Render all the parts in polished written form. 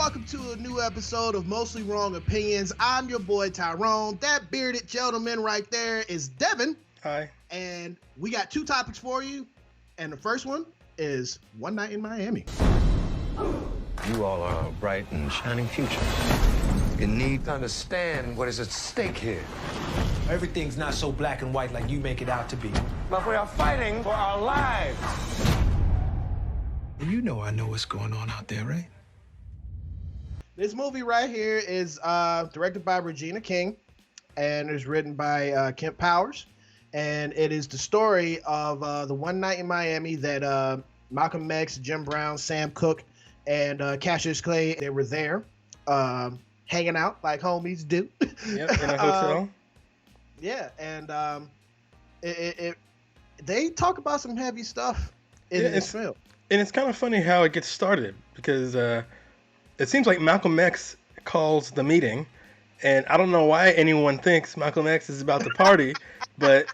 welcome to a new episode of Mostly Wrong Opinions. I'm your boy Tyrone. That bearded gentleman right there is Devin. Hi. And we got two topics for you. And the first one is One Night in Miami. You all are a bright and shining future. You need to understand what is at stake here. Everything's not so black and white like you make it out to be. But we are fighting for our lives. You know I know what's going on out there, right? This movie right here is directed by Regina King and is written by Kent Powers. And it is the story of the one night in Miami that Malcolm X, Jim Brown, Sam Cooke, and Cassius Clay, they were there hanging out like homies do. Yep, in a hotel. Yeah, and they talk about some heavy stuff in this film. And it's kind of funny how it gets started because it seems like Malcolm X calls the meeting, and I don't know why anyone thinks Malcolm X is about to party, but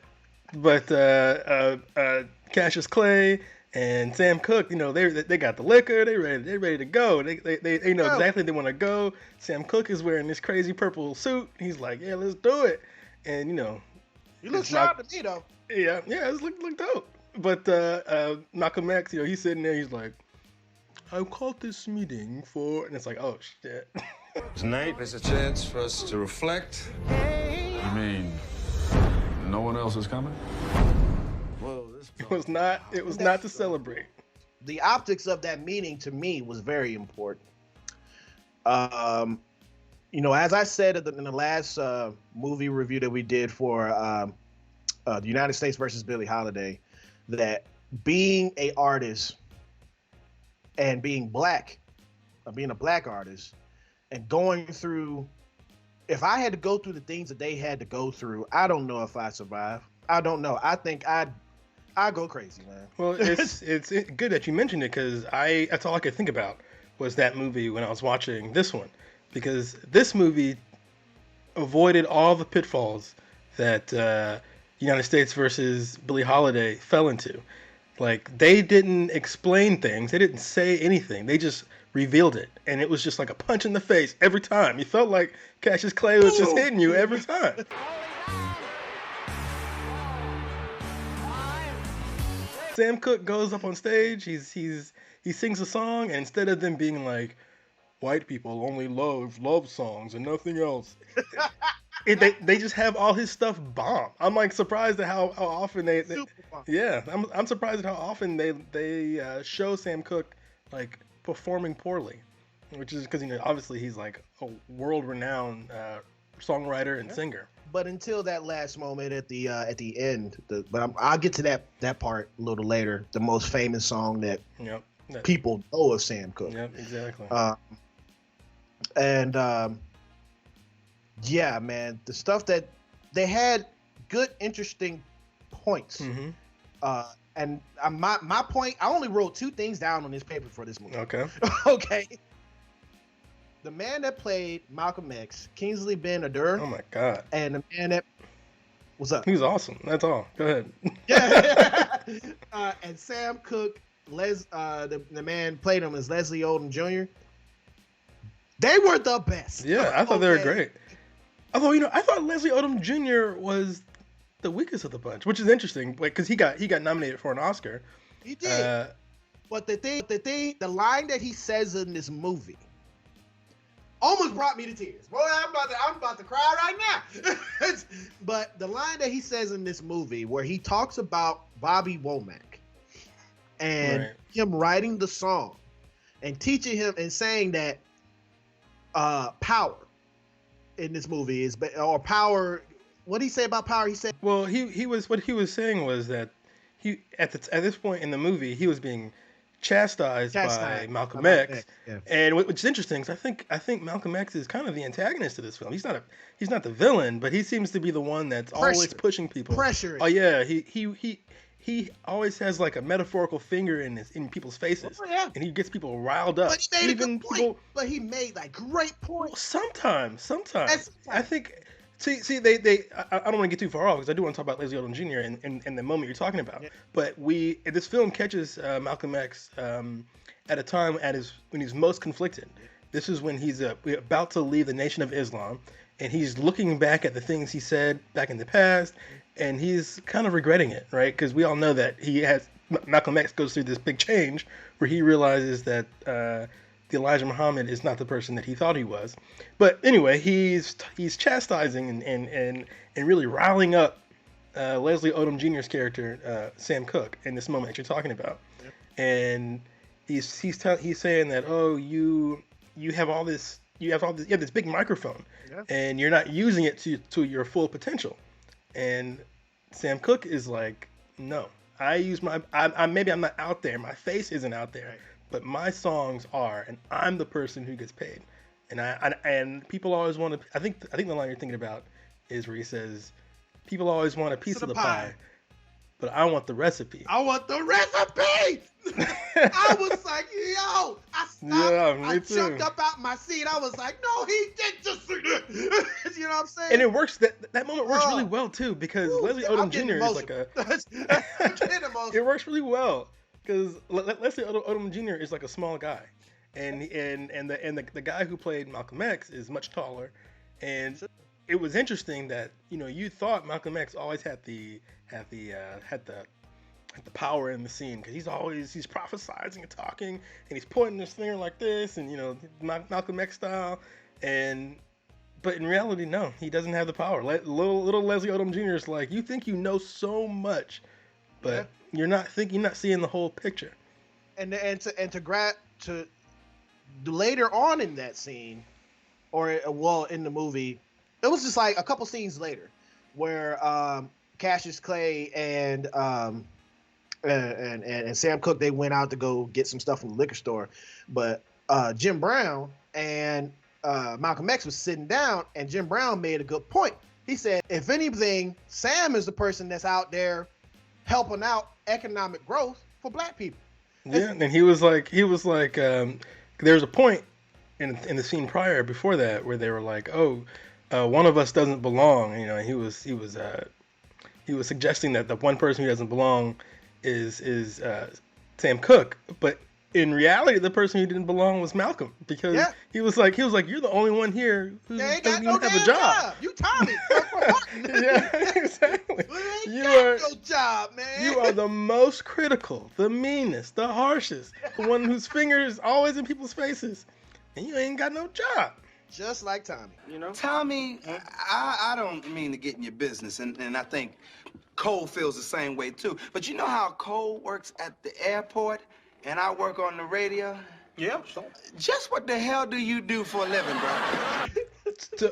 Cassius Clay and Sam Cooke, you know, they got the liquor, they ready to go. They know exactly they want to go. Sam Cooke is wearing this crazy purple suit. He's like, yeah, let's do it. And you know, you look sharp to me though. Yeah, it look dope. But Malcolm X, you know, he's sitting there. He's like, I called this meeting for, and it's like, oh shit. Tonight is a chance for us to reflect. You mean no one else is coming? Well, It was not to celebrate. The optics of that meeting to me was very important. You know, as I said in the last movie review that we did for the United States versus Billie Holiday, that being a artist and being black, being a black artist, and going through, if I had to go through the things that they had to go through, I don't know if I'd survive. I don't know. I think I'd go crazy, man. Well, it's good that you mentioned it because that's all I could think about was that movie when I was watching this one, because this movie avoided all the pitfalls that United States versus Billie Holiday fell into. Like, they didn't explain things. They didn't say anything. They just revealed it. And it was just like a punch in the face every time. You felt like Cassius Clay was just hitting you every time. Sam Cooke goes up on stage. He sings a song, and instead of them being like, white people only love songs and nothing else, they just have all his stuff bomb. I'm like surprised at how often they I'm surprised at how often they show Sam Cooke like performing poorly, which is because, you know, obviously he's like a world-renowned songwriter and singer. But until that last moment at the end, I'll get to that part a little later. The most famous song that people know of Sam Cooke. Yep, exactly. Yeah, man, the stuff that they had good, interesting points. Mm-hmm. And my point, I only wrote two things down on this paper for this movie. Okay. Okay. The man that played Malcolm X, Kingsley Ben-Adir. Oh my God. And the man that, what's up? He was awesome. That's all. Go ahead. Yeah. And Sam Cooke, the man played him as Leslie Odom Jr. They were the best. Yeah, I thought they were great. Although, you know, I thought Leslie Odom Jr. was the weakest of the bunch, which is interesting, because he got nominated for an Oscar. He did. But the line that he says in this movie almost brought me to tears. Boy, I'm about to cry right now. But the line that he says in this movie, where he talks about Bobby Womack and him writing the song and teaching him and saying that power in this movie is, or power. What did he say about power? He said, well, what he was saying was that he at this point in the movie he was being chastised by Malcolm X. Yeah. And which is interesting, because I think Malcolm X is kind of the antagonist of this film. He's not the villain, but he seems to be the one that's always pushing people. Pressure. Oh yeah, he always has like a metaphorical finger in people's faces, and he gets people riled up. But he made a good point. But he made like great points. Well, sometimes. I think. See, I don't want to get too far off because I do want to talk about Leslie Odom Jr. and the moment you're talking about. Yeah. But this film catches Malcolm X at a time when he's most conflicted. This is when he's about to leave the Nation of Islam, and he's looking back at the things he said back in the past, and he's kind of regretting it, right? Because we all know that Malcolm X goes through this big change where he realizes that the Elijah Muhammad is not the person that he thought he was. But anyway, he's chastising and really riling up Leslie Odom Jr.'s character, Sam Cooke, in this moment that you're talking about. Yep. And he's saying that, oh, you have this big microphone, and you're not using it to your full potential. And Sam Cooke is like, no, maybe I'm not out there, my face isn't out there, right, but my songs are, and I'm the person who gets paid. And people always want to. I think the line you're thinking about is where he says, people always want a piece of the pie, but I want the recipe. I want the recipe. I was like, yo, I stopped. Yeah, I jumped up out my seat. I was like, no, he did just say that. You know what I'm saying? And it works. That moment works really well too, because Leslie Odom Jr. is like a. It works really well because Leslie Odom Jr. is like a small guy, and the guy who played Malcolm X is much taller, and it was interesting that you thought Malcolm X always had the power in the scene, because he's prophesizing and talking, and he's pointing his finger like this, and Malcolm X style, but in reality, no, he doesn't have the power. Little Leslie Odom Jr. is like, you think you know so much, but you're not seeing the whole picture. And to later on in that scene, in the movie, it was just like a couple scenes later, where Cassius Clay and Sam Cooke, they went out to go get some stuff from the liquor store, but Jim Brown and Malcolm X was sitting down, and Jim Brown made a good point. He said, if anything, Sam is the person that's out there helping out economic growth for black people. Yeah, and he was like, there was a point in the scene prior before that where they were like, oh, one of us doesn't belong. He was suggesting that the one person who doesn't belong is Sam Cooke, but in reality, the person who didn't belong was Malcolm, because he was like, you're the only one here who doesn't even have a job. You Tommy. Yeah, exactly. You got no job, man. You are the most critical, the meanest, the harshest, the one whose finger is always in people's faces, and you ain't got no job. Just like Tommy. Tommy, I don't mean to get in your business, and I think Cole feels the same way too. But you know how Cole works at the airport and I work on the radio? Yeah, sure. Just what the hell do you do for a living, bro?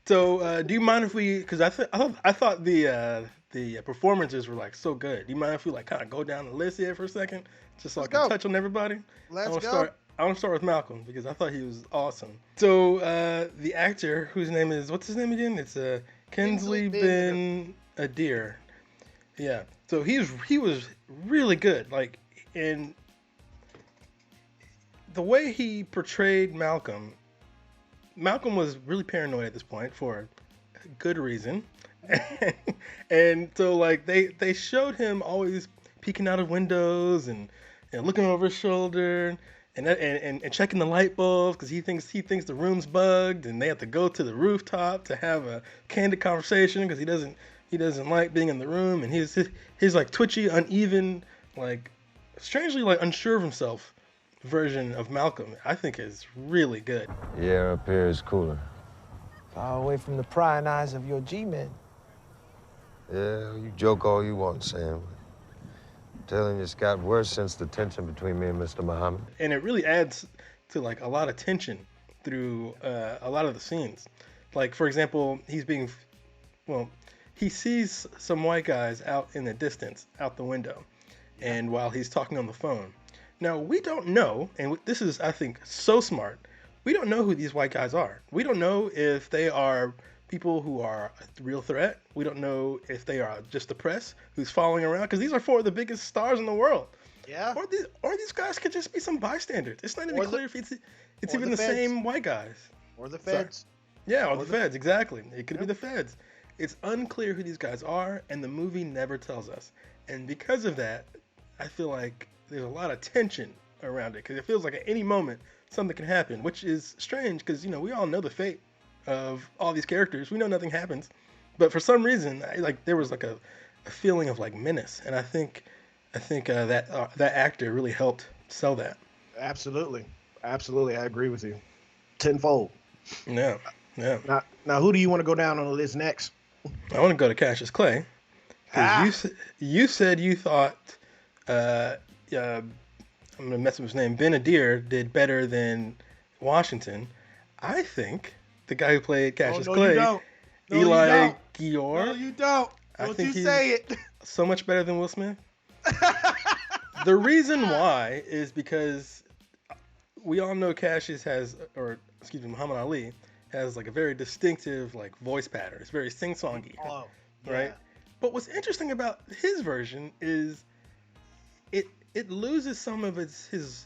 So, do you mind if we? Because I thought the performances were like so good. Do you mind if we like kind of go down the list here for a second, just so I can touch on everybody? Let's go. I want to start with Malcolm because I thought he was awesome. So the actor whose name is, what's his name again? It's Kingsley Ben Adir. Yeah. So he was really good. Like, in the way he portrayed Malcolm was really paranoid at this point for a good reason. And so like they showed him always peeking out of windows and looking over his shoulder and checking the light bulbs because he thinks the room's bugged, and they have to go to the rooftop to have a candid conversation because he doesn't like being in the room, and his like twitchy, uneven, like strangely like unsure of himself version of Malcolm, I think is really good. The air up here is cooler. Far away from the prying eyes of your G-men. Yeah, you joke all you want, Sam. I'm telling you, it's got worse since the tension between me and Mr. Muhammad. And it really adds to like a lot of tension through a lot of the scenes. Like, for example, he sees some white guys out in the distance, out the window, and while he's talking on the phone. Now, we don't know, and this is, I think, so smart, we don't know who these white guys are. We don't know if they are people who are a real threat. We don't know if they are just the press who's following around, because these are four of the biggest stars in the world. Yeah. Or these guys could just be some bystanders. It's not even clear if it's even the same white guys. Or the feds. Sorry. Yeah, or the feds, exactly. It could be the feds. It's unclear who these guys are, and the movie never tells us. And because of that, I feel like there's a lot of tension around it, because it feels like at any moment something can happen, which is strange because we all know the fate of all these characters. We know nothing happens, but for some reason, there was like a feeling of like menace, and I think that actor really helped sell that. Absolutely, absolutely, I agree with you, tenfold. Yeah, yeah. Now, who do you want to go down on the list next? I want to go to Cassius Clay because you said you thought I'm gonna mess up his name. Benadir did better than Washington. I think the guy who played Cassius Clay, Eli Gior. No, you don't. Don't you say it. So much better than Will Smith. The reason why is because we all know Muhammad Ali has like a very distinctive like voice pattern. It's very sing-songy, right? But what's interesting about his version is it loses some of his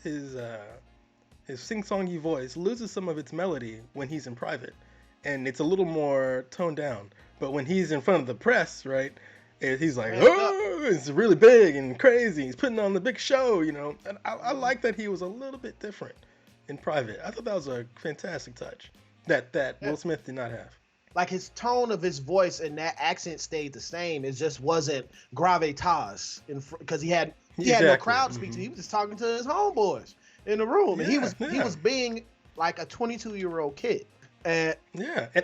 sing-songy voice, loses some of its melody when he's in private, and it's a little more toned down. But when he's in front of the press, right, he's like, oh, it's really big and crazy. He's putting on the big show, And I like that he was a little bit different in private. I thought that was a fantastic touch that Will Smith did not have. Like his tone of his voice and that accent stayed the same. It just wasn't gravitas, because he had no crowd to speak to. He was just talking to his homeboys in the room, and he was being like a 22-year-old kid. And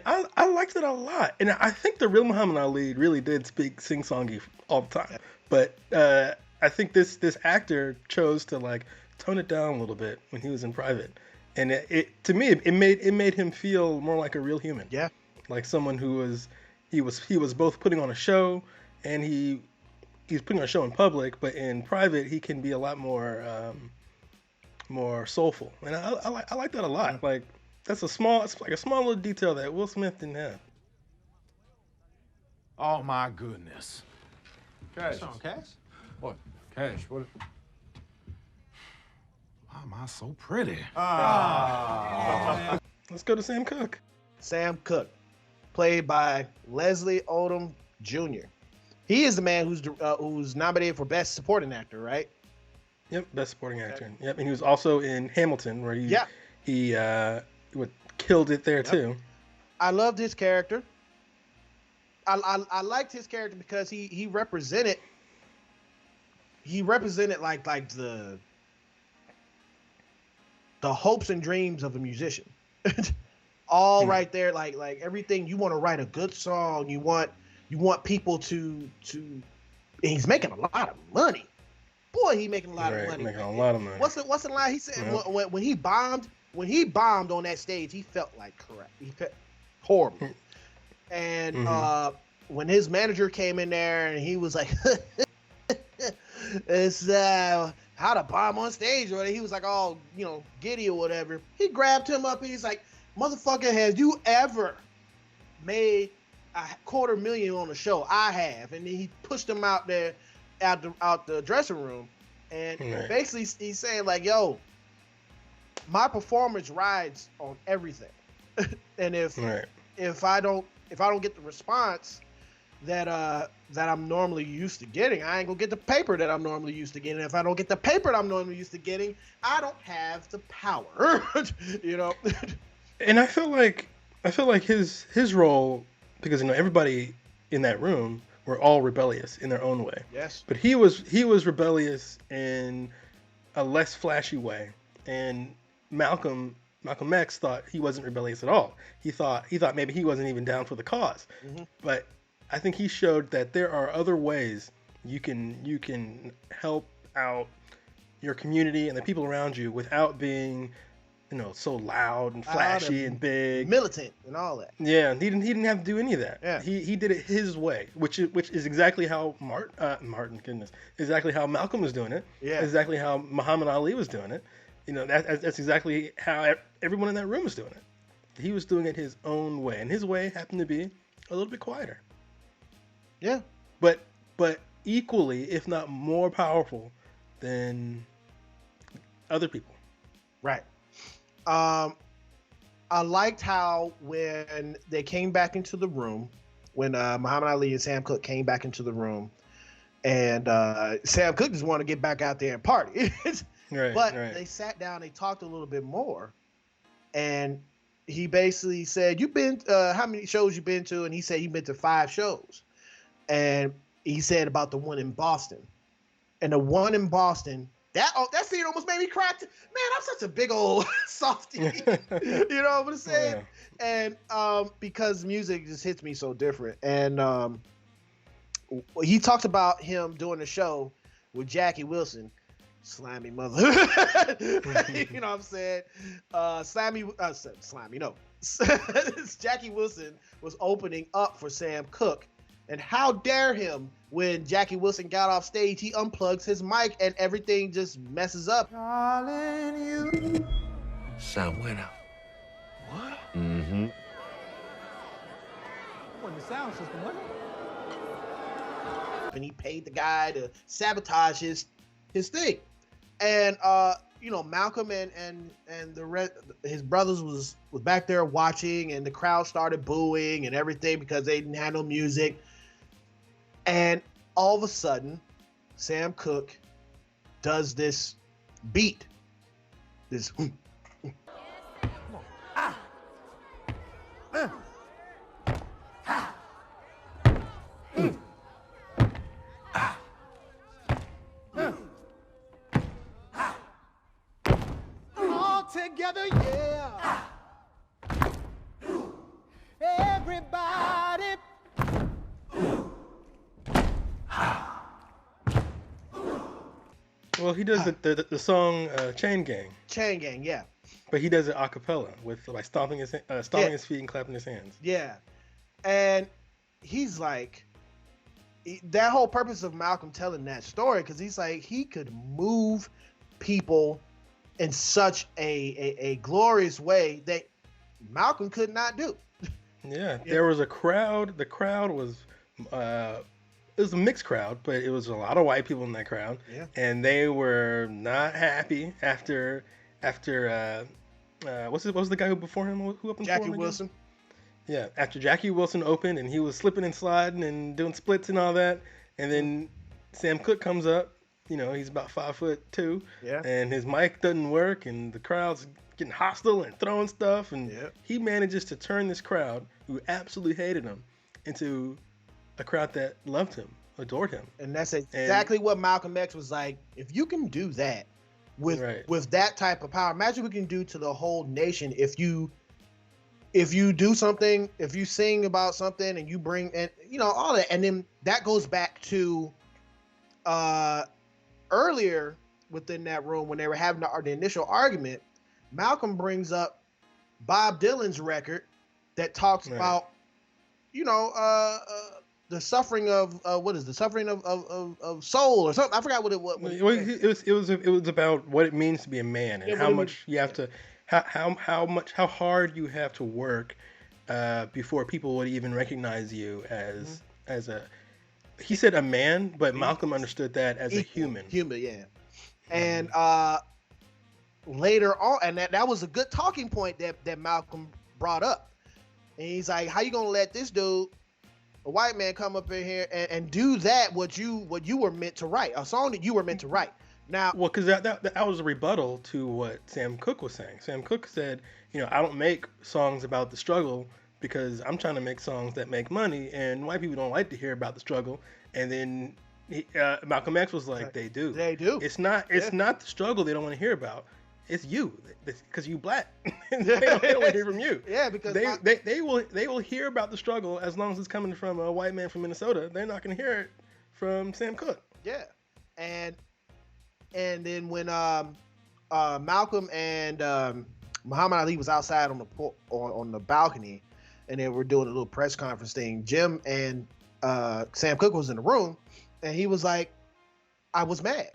I liked it a lot. And I think the real Muhammad Ali really did speak sing-songy all the time. But I think this actor chose to like tone it down a little bit when he was in private, and it made him feel more like a real human. Yeah. Like someone who was both putting on a show, and he's putting on a show in public, but in private he can be a lot more soulful, and I like that a lot. Like it's like a small little detail that Will Smith didn't have. Oh my goodness. Cash. Cash? What? Cash, what? Why am I so pretty? Let's go to Sam Cooke. Sam Cooke, played by Leslie Odom Jr. He is the man who's nominated for Best Supporting Actor, right? Yep, Best Supporting Actor. Yep, and he was also in Hamilton, where he killed it there too. I loved his character. I liked his character because he represented like the hopes and dreams of a musician. All right there, like everything. You want to write a good song. You want people to. And he's making a lot of money. Boy, he making a lot of money. Making a lot of money. What's the line he said when he bombed on that stage? He felt like crap. He felt horrible. And when his manager came in there and he was like, "It's how to bomb on stage," or he was like, "Oh, giddy or whatever." He grabbed him up and he's like, "Motherfucker, has you ever made $250,000 on a show?" I have. And then he pushed him out there, out the dressing room, and basically he's saying like, "Yo, my performance rides on everything, and if I don't get the response that I'm normally used to getting, I ain't gonna get the paper that I'm normally used to getting. If I don't get the paper that I'm normally used to getting, I don't have the power." And I feel like his role, because everybody in that room were all rebellious in their own way. Yes. But he was rebellious in a less flashy way, and Malcolm X thought he wasn't rebellious at all. He thought maybe he wasn't even down for the cause. But I think he showed that there are other ways you can help out your community and the people around you without being so loud and flashy and big, militant and all that. Yeah, he didn't have to do any of that. Yeah. He did it his way, which is exactly how exactly how Malcolm was doing it. Yeah. Exactly how Muhammad Ali was doing it. That's exactly how everyone in that room was doing it. He was doing it his own way, and his way happened to be a little bit quieter. Yeah. But equally, if not more powerful than other people. Right. I liked how when they came back into the room, when Muhammad Ali and Sam Cooke came back into the room, and Sam Cooke just wanted to get back out there and party. Right. But right. they sat down, they talked a little bit more, and he basically said, "You been how many shows you been to?" And he said he been to 5 shows, and he said about the one in Boston, and the one in Boston. That scene almost made me cry. Man, I'm such a big old softie. You know what I'm saying? Yeah. And because music just hits me so different. And he talked about him doing a show with Jackie Wilson, slimy mother. You know what I'm saying? Slimy, no. Jackie Wilson was opening up for Sam Cooke. And how dare him when Jackie Wilson got off stage, he unplugs his mic and everything just messes up. Darling, you. Sam Winner. What? Mm-hmm. Wasn't the sound system, wasn't it? And he paid the guy to sabotage his thing. And you know, Malcolm and his brothers was back there watching, and the crowd started booing and everything because they didn't have no music. And all of a sudden, Sam Cooke does this beat. This All together, yeah. Everybody. Well, he does the song Chain Gang, Chain Gang, yeah. but he does it a cappella with like stomping his his feet and clapping his hands. Yeah. And he's like, that whole purpose of Malcolm telling that story, because he's like, he could move people in such a glorious way that Malcolm could not do. Yeah, there was a crowd. The crowd was it was a mixed crowd, but it was a lot of white people in that crowd. Yeah. And they were not happy after what's the guy who before him who opened Jackie for him again? Wilson. Yeah, after Jackie Wilson opened and he was slipping and sliding and doing splits and all that, and then Sam Cooke comes up. You know, he's about 5'2", Yeah. and his mic doesn't work, and the crowd's getting hostile and throwing stuff, and he manages to turn this crowd who absolutely hated him into a crowd that loved him, adored him. And that's exactly what Malcolm X was like. If you can do that with that type of power, imagine what we can do to the whole nation if you do something, if you sing about something and you bring, and you know, all that. And then that goes back to earlier within that room when they were having the initial argument. Malcolm brings up Bob Dylan's record that talks about, you know, the suffering of what is the suffering of soul or something. I forgot what it was. It was about what it means to be a man and how much you have to, how hard you have to work before people would even recognize you as a. He said a man, but Malcolm understood that as a human. Human, yeah. And later on, and that was a good talking point that Malcolm brought up. And he's like, how you gonna let this dude, a white man, come up in here and do that what you were meant to write, a song that you were meant to write. Now, well, because that was a rebuttal to what Sam Cooke was saying. Sam Cooke said, you know, I don't make songs about the struggle because I'm trying to make songs that make money, and white people don't like to hear about the struggle. And then Malcolm X was like, they do. They do. It's not the struggle they don't want to hear about. It's you, because you black. they don't want to hear from you. Yeah, because they will hear about the struggle as long as it's coming from a white man from Minnesota. They're not going to hear it from Sam Cooke. Yeah, and then when Malcolm and Muhammad Ali was outside on the balcony, and they were doing a little press conference thing, Jim and Sam Cooke was in the room, and he was like, I was mad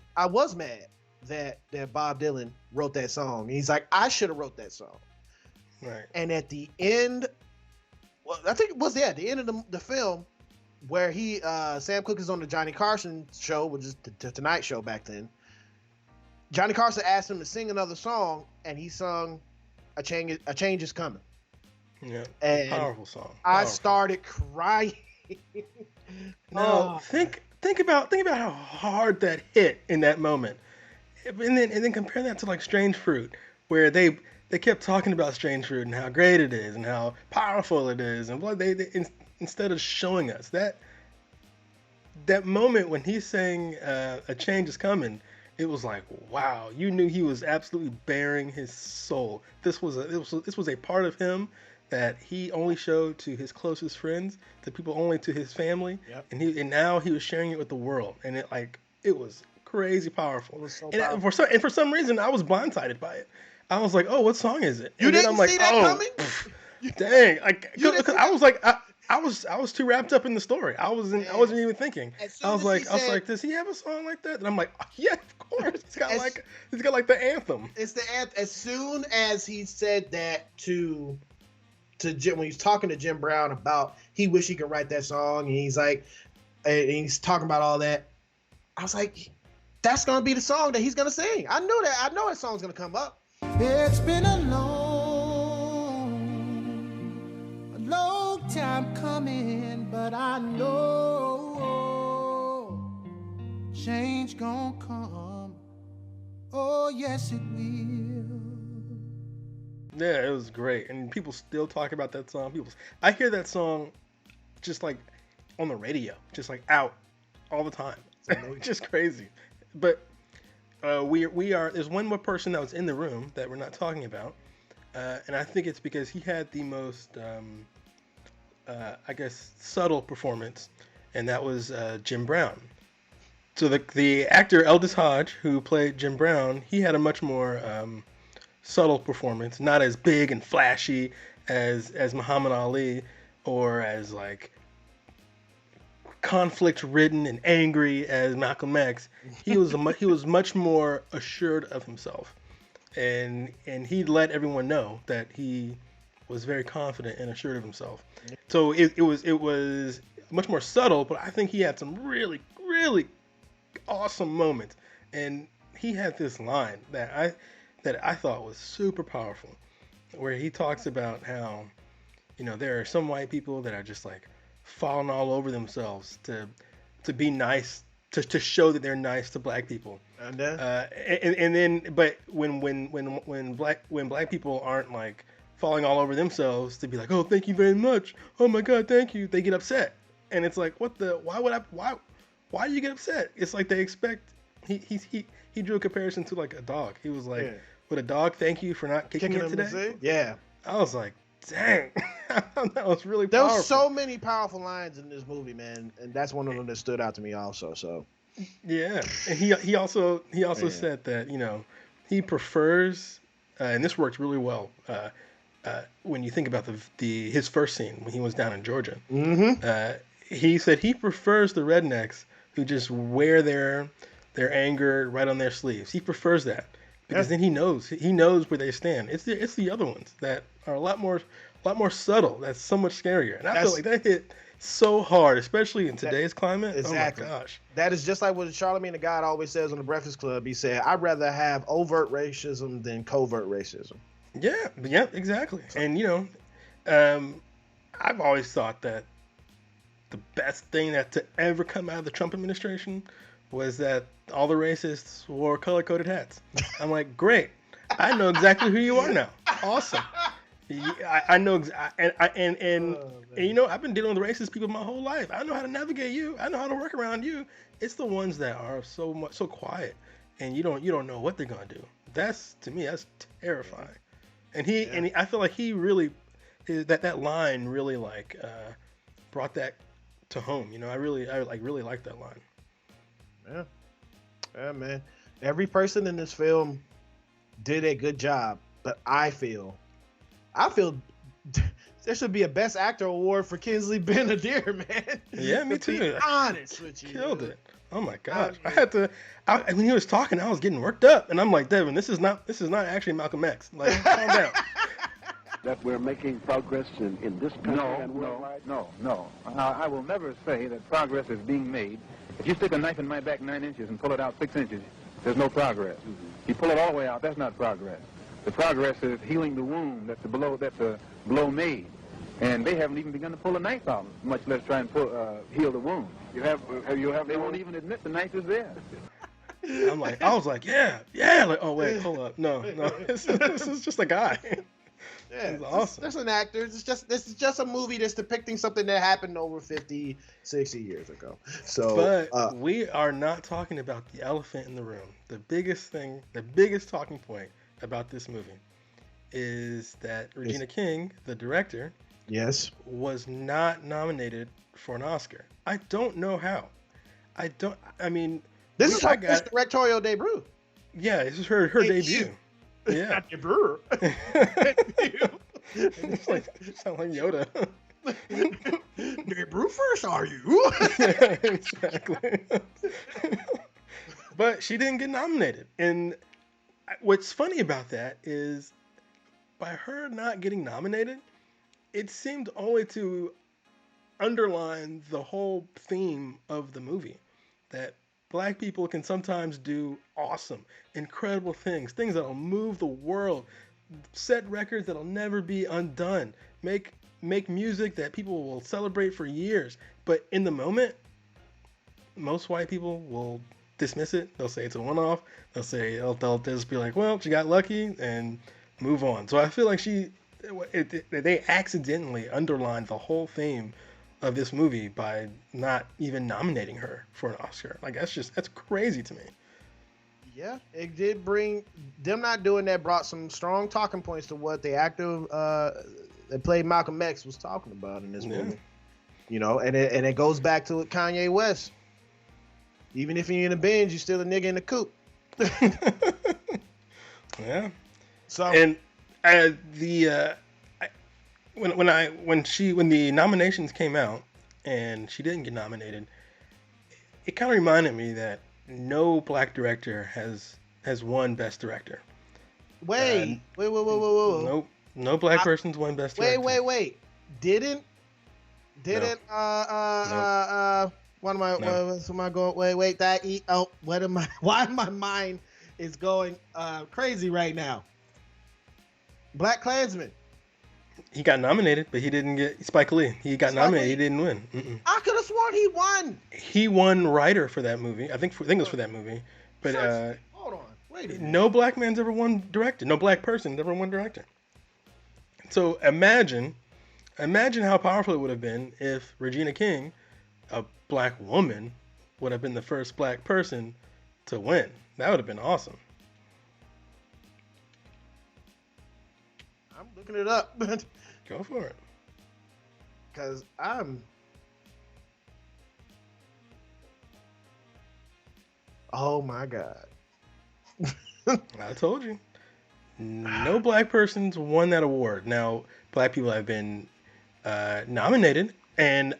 that Bob Dylan wrote that song. And he's like, I should have wrote that song. Right. And at the end, well, I think it was at the end of the film, where Sam Cooke is on the Johnny Carson show, which is the Tonight Show back then. Johnny Carson asked him to sing another song, and he sung "A Change Is Coming." Yeah, and powerful song. I started crying. No, think about how hard that hit in that moment. and then compare that to like Strange Fruit, where they kept talking about Strange Fruit and how great it is and how powerful it is, and what instead of showing us that moment when he's saying a change is coming, it was like, wow, you knew he was absolutely bearing his soul. This was a part of him that he only showed to his closest friends, to people only to his family, Yep. and now he was sharing it with the world, and it was crazy powerful. It was so and powerful. for some reason, I was blindsided by it. I was like, oh, what song is it? You And then didn't I'm like, see that oh, coming? dang! Like, You didn't see I was like, I was too wrapped up in the story. I wasn't even thinking. As soon I was as like, he said- does he have a song like that? And I'm like, oh, yeah, of course. He's got As- like the anthem. It's the as soon as he said that to Jim, when he's talking to Jim Brown about he wish he could write that song, and he's like, and he's talking about all that. I was like, that's gonna be the song that he's gonna sing. I know that song's gonna come up. It's been a long time coming, but I know change gonna come. Oh, yes, it will. Yeah, it was great, and people still talk about that song. I hear that song just like on the radio, just like out all the time. Just crazy. But we are. There's one more person that was in the room that we're not talking about, and I think it's because he had the most, I guess, subtle performance, and that was Jim Brown. So the actor Eldis Hodge, who played Jim Brown, he had a much more subtle performance, not as big and flashy as Muhammad Ali, or as like conflict-ridden and angry as Malcolm X. He was much more assured of himself, and he let everyone know that he was very confident and assured of himself. So it was much more subtle, but I think he had some really, really awesome moments, and he had this line that I thought was super powerful, where he talks about how, there are some white people that are just like falling all over themselves to be nice, to show that they're nice to black people. And then, but when black people aren't like falling all over themselves to be like, oh, thank you very much, oh my God, thank you, they get upset, and it's like, why do you get upset? It's like they expect. He drew a comparison to like a dog. He was like, would a dog thank you for not kicking it today? Yeah. I was like, dang, that was really There powerful. was so many powerful lines in this movie, man, and that's one of them that stood out to me also. So yeah, and he also said that he prefers, and this worked really well when you think about his first scene when he was down in Georgia. Mm-hmm. He said he prefers the rednecks who just wear their anger right on their sleeves. He prefers that because then he knows where they stand. It's the other ones that are a lot more subtle. That's so much scarier. And I feel like that hit so hard, especially in today's climate. Exactly. Oh my gosh. That is just like what Charlamagne the God always says on the Breakfast Club. He said, "I'd rather have overt racism than covert racism." Yeah, exactly. And I've always thought that the best thing to ever come out of the Trump administration was that all the racists wore color-coded hats. I'm like, great. I know exactly who you are now. Awesome. I know, and I've been dealing with racist people my whole life. I know how to navigate you. I know how to work around you. It's the ones that are so quiet, and you don't know what they're gonna do. To me, that's terrifying. And I feel like he really that line really brought that to home. I really like that line. Yeah, man. Every person in this film did a good job, but I feel there should be a Best Actor award for Kingsley Ben-Adir, man. Yeah, me too. To be honest with you, killed it. Oh my gosh! When he was talking, I was getting worked up, and I'm like, Devin, this is not actually Malcolm X. Like, calm down. That we're making progress in this country and worldwide? No. I will never say that progress is being made. If you stick a knife in my back 9 inches and pull it out 6 inches, there's no progress. If you pull it all the way out, that's not progress. The progress is healing the wound that's a blow made. And they haven't even begun to pull a knife out, much less try and heal the wound. They won't even admit the knife is there. I was like, yeah. Like, oh wait, hold up, no, this is just a guy. Yeah, It's awesome. There's an actor. This is just a movie that's depicting something that happened over 50, 60 years ago. So, But we are not talking about the elephant in the room. The biggest talking point about this movie is that Regina King, the director, yes, was not nominated for an Oscar. I don't know how. I mean, this is her directorial debut. Yeah, this is her debut. Yeah. Debut. It's like, sound like Yoda. Debut first, are you? Yeah, exactly. But she didn't get nominated. And what's funny about that is by her not getting nominated, it seemed only to underline the whole theme of the movie, that Black people can sometimes do awesome, incredible things that'll move the world, set records that'll never be undone, make music that people will celebrate for years. But in the moment, most white people will dismiss it. They'll say it's a one-off. They'll just be like, well, she got lucky, and move on. So I feel like they accidentally underlined the whole theme of this movie by not even nominating her for an Oscar. Like, that's crazy to me. Yeah, it did bring them not doing that brought some strong talking points to what the actor that played Malcolm X was talking about in this movie. You know, and it goes back to Kanye West. Even if you're in a binge, you're still a nigga in the coop. Yeah. So and when the nominations came out and she didn't get nominated, it kind of reminded me that no Black director has won Best Director. Wait. Nope. No Black person's won Best Director. Wait. Didn't No. what am I? No. What am I going? Wait. What am I? Why my mind is going crazy right now? Black Klansman. He got nominated, but he didn't get Spike Lee. He got nominated. He didn't win. I could have sworn he won. He won writer for that movie. I think it was for that movie. But hold on. Wait a minute. no Black man's ever won director. No Black person's ever won director. So imagine how powerful it would have been if Regina King, a Black woman, would have been the first Black person to win. That would have been awesome. I'm looking it up. Go for it. Because I'm... Oh my God. I told you. No Black person's won that award. Now, Black people have been nominated, and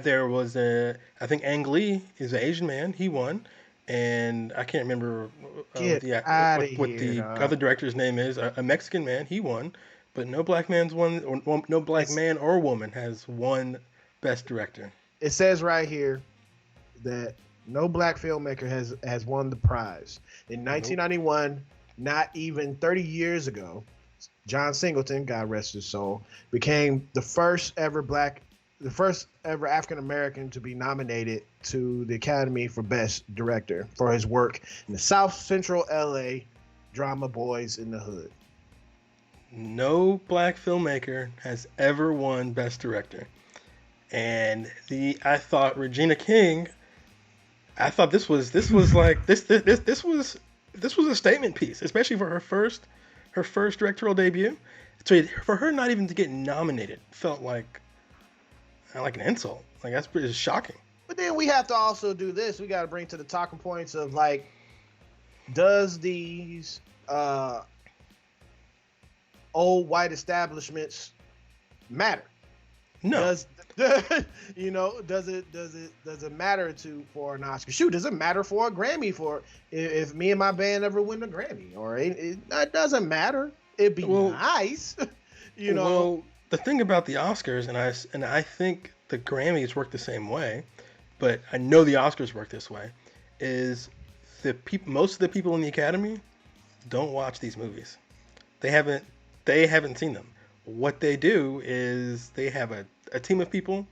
there was I think Ang Lee is an Asian man. He won. And I can't remember what the other director's name is. A Mexican man, he won. But no Black man's won, or no Black man or woman has won Best Director. It says right here that no Black filmmaker has won the prize. In 1991, not even 30 years ago, John Singleton, God rest his soul, became the first ever African American to be nominated to the Academy for Best Director for his work in the South Central LA drama Boys in the Hood. No Black filmmaker has ever won Best Director. And I thought Regina King, I thought this was like this was a statement piece, especially for her first directorial debut. So for her not even to get nominated felt like an insult. Like, that's pretty shocking. But then we have to also do this. We got to bring to the talking points of, like, does these old white establishments matter? No. Does it matter for an Oscar? Shoot, does it matter for a Grammy for if me and my band ever win a Grammy? Or it doesn't matter. It'd be nice, Well, the thing about the Oscars, and I think the Grammys work the same way, but I know the Oscars work this way, is most of the people in the Academy don't watch these movies. They haven't seen them. What they do is they have a team of people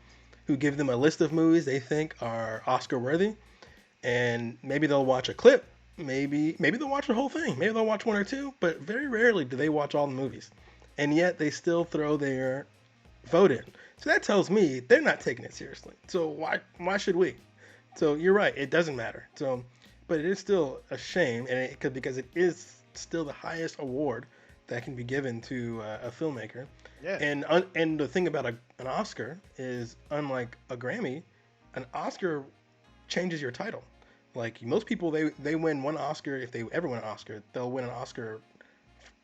who give them a list of movies they think are Oscar worthy, and maybe they'll watch a clip maybe they'll watch the whole thing. Maybe they'll watch one or two, but very rarely do they watch all the movies. And yet they still throw their vote in. So that tells me they're not taking it seriously. So why should we? So you're right, it doesn't matter. So, but it is still a shame, and because it is still the highest award that can be given to a filmmaker. Yeah. And the thing about an Oscar is, unlike a Grammy, an Oscar changes your title. Like most people, they win one Oscar. If they ever win an Oscar, they'll win an Oscar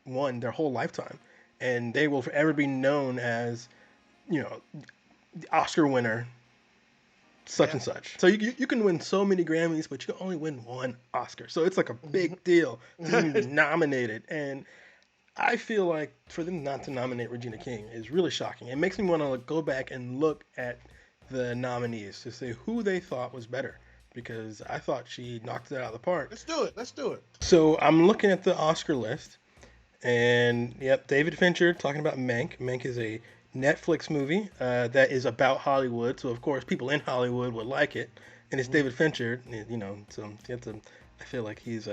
one their whole lifetime, and they will forever be known as, the Oscar winner, such and such. So you can win so many Grammys, but you can only win one Oscar. So it's like a big deal to even be nominated. And I feel like for them not to nominate Regina King is really shocking. It makes me want to go back and look at the nominees to say who they thought was better, because I thought she knocked it out of the park. Let's do it. So I'm looking at the Oscar list, and yep, David Fincher talking about Mank. Mank is a Netflix movie that is about Hollywood, so of course people in Hollywood would like it, and it's David Fincher, so you have to, I feel like he's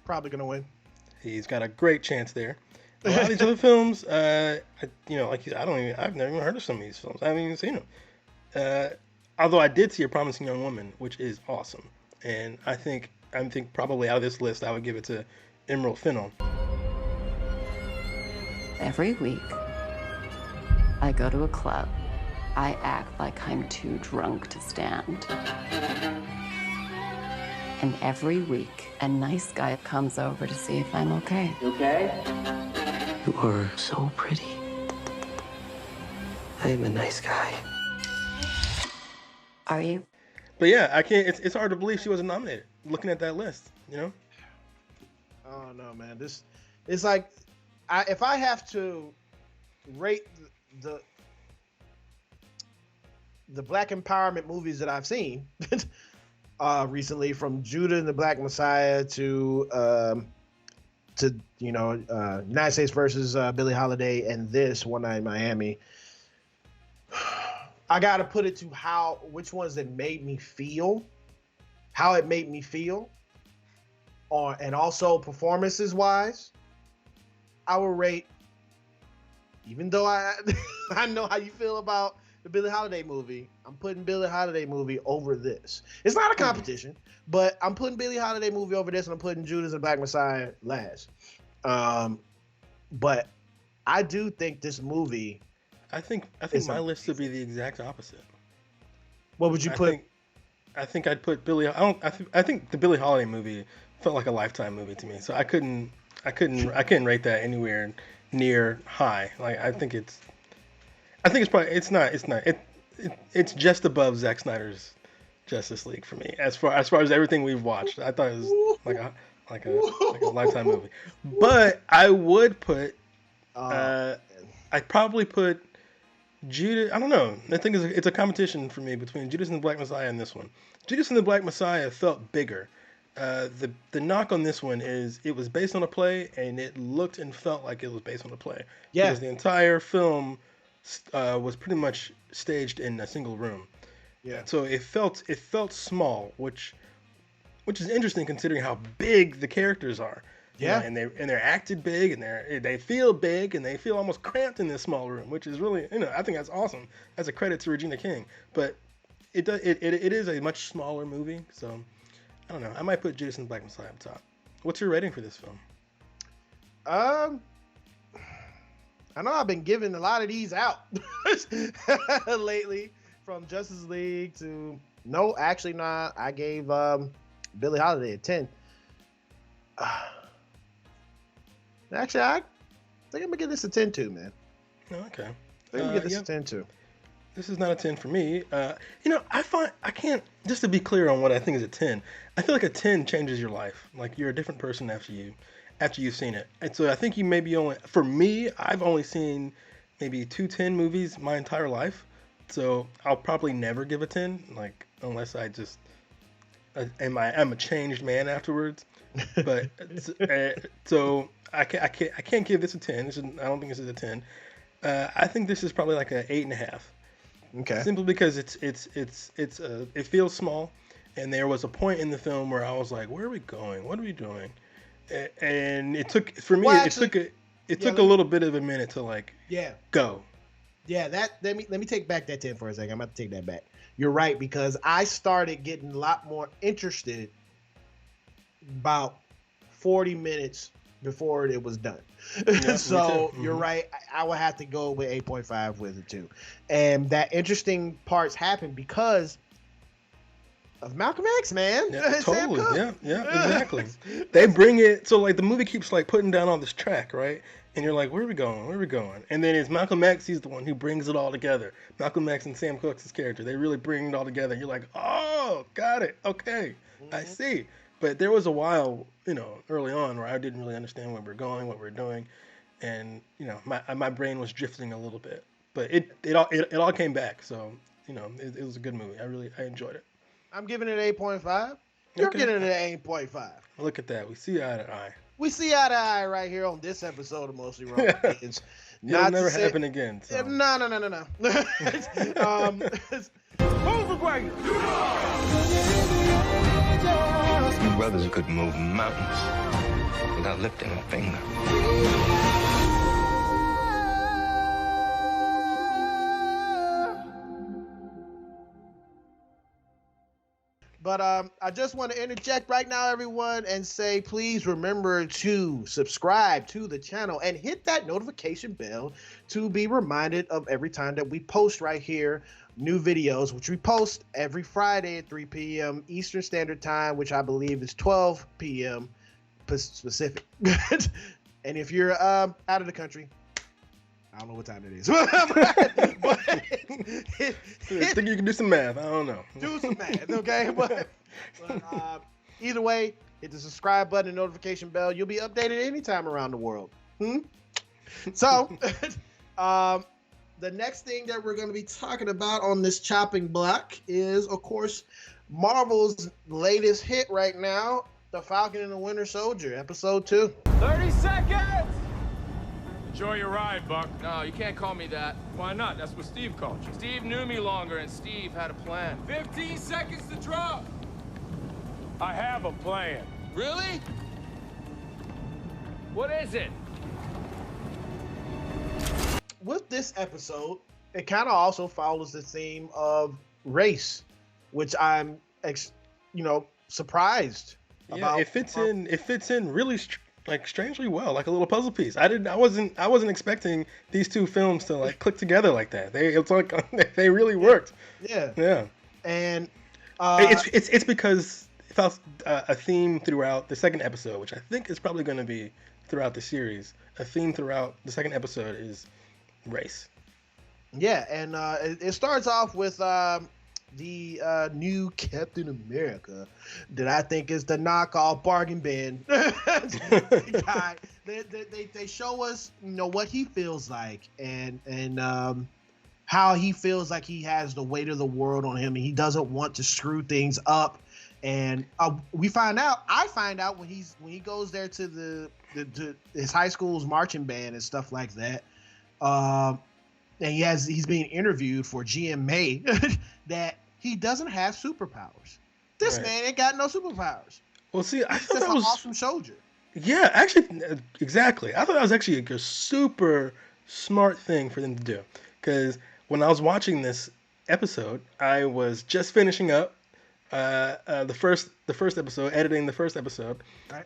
probably gonna win. He's got a great chance there. A lot of these other films, I've never even heard of some of these films. I haven't even seen them. Although I did see A Promising Young Woman, which is awesome, and I think probably out of this list I would give it to Emerald Fennell. Every week, I go to a club. I act like I'm too drunk to stand. And every week, a nice guy comes over to see if I'm okay. You okay? You are so pretty. I am a nice guy. Are you? But yeah, I can't. It's hard to believe she wasn't nominated. Looking at that list, Oh no, man. This it's like, if I have to rate the Black empowerment movies that I've seen recently, from Judah and the Black Messiah to United States versus Billie Holiday, and this One Night in Miami, I gotta put it to which ones that made me feel, how it made me feel, and also performances wise. I will rate, even though I I know how you feel about the Billie Holiday movie, I'm putting Billie Holiday movie over this. It's not a competition, but I'm putting Billie Holiday movie over this, and I'm putting Judas and Black Messiah last. But I do think this movie. I think my list would be the exact opposite. What would you put? I think I'd put Billie. I think the Billie Holiday movie felt like a Lifetime movie to me, so I couldn't rate that anywhere near high. Like I think it's probably it's just above Zack Snyder's Justice League for me as far as everything we've watched. I thought it was like a Lifetime movie, but I would put I'd probably put Judas. I don't know. I think it's a competition for me between Judas and the Black Messiah and this one. Judas and the Black Messiah felt bigger. The knock on this one is it was based on a play, and it looked and felt like it was based on a play. Yeah. Because the entire film was pretty much staged in a single room. Yeah. So it felt small, which is interesting considering how big the characters are. Yeah. And they're acted big, and they feel big, and they feel almost cramped in this small room, which is really, I think that's awesome. That's a credit to Regina King. But it is a much smaller movie, so I don't know. I might put Judas and the Black Messiah up top. What's your rating for this film? I know I've been giving a lot of these out lately, from Justice League to I gave Billie Holiday a 10. Actually, I think I'm gonna give this a 10 too, man. Okay. I think I'm gonna give this a 10 too. This is not a 10 for me. I can't, just to be clear on what I think is a 10, I feel like a 10 changes your life. Like you're a different person after you've seen it. And so I think you maybe for me, I've only seen maybe 2 10 movies my entire life. So I'll probably never give a 10, like unless I just, I'm a changed man afterwards. But so I can't give this a 10. I don't think this is a 10. I think this is probably like an 8.5. Okay. Simply because it feels small. And there was a point in the film where I was like, where are we going? What are we doing? And it took, for me, it took a little bit of a minute to like go. Yeah, let me take back that 10 for a second. I'm about to take that back. You're right, because I started getting a lot more interested about 40 minutes before it was done. Yeah, So you're right. I would have to go with 8.5 with it too. And that interesting parts happened because of Malcolm X, man. Yeah, totally. Yeah, exactly. They bring it, so like the movie keeps like putting down on this track, right? And you're like, where are we going? Where are we going? And then it's Malcolm X, he's the one who brings it all together. Malcolm X and Sam Cooke's character, they really bring it all together. You're like, oh, got it. Okay, I see. But there was a while, early on where I didn't really understand where we're going, what we're doing. And, my brain was drifting a little bit. But it all came back. So, it was a good movie. I enjoyed it. I'm giving it 8.5. You're giving it an 8.5. Look at that. We see eye to eye. We see eye to eye right here on this episode of Mostly Wrong Kids. It'll never happen again. So. No. Overbreak! You brothers could move mountains without lifting a finger. But I just want to interject right now, everyone, and say, please remember to subscribe to the channel and hit that notification bell to be reminded of every time that we post right here new videos, which we post every Friday at 3 p.m. Eastern Standard Time, which I believe is 12 p.m. Pacific. And if you're out of the country, I don't know what time it is. but I think you can do some math. I don't know. Do some math, okay? But either way, hit the subscribe button and notification bell. You'll be updated anytime around the world. So, the next thing that we're going to be talking about on this chopping block is, of course, Marvel's latest hit right now, The Falcon and the Winter Soldier, Episode 2. 30 seconds! Enjoy your ride, Buck. No, you can't call me that. Why not? That's what Steve called you. Steve knew me longer, and Steve had a plan. 15 seconds to drop. I have a plan. Really? What is it? With this episode, it kind of also follows the theme of race, which I'm, surprised about. It fits in really strangely well, like a little puzzle piece. I wasn't expecting these two films to like click together like that. They really worked. Yeah. And it's because it felt a theme throughout the second episode, which I think is probably going to be throughout the series. A theme throughout the second episode is race. Yeah, and it starts off with the new Captain America that I think is the knockoff bargain bin guy. They show us, what he feels like and how he feels like he has the weight of the world on him and he doesn't want to screw things up. And I find out when he goes there to his high school's marching band and stuff like that. And he's being interviewed for GMA that he doesn't have superpowers. This man ain't got no superpowers. Well, see, I thought that was was an awesome soldier. Yeah, actually, exactly. I thought that was actually a super smart thing for them to do. Because when I was watching this episode, I was just finishing up the first episode, editing the first episode,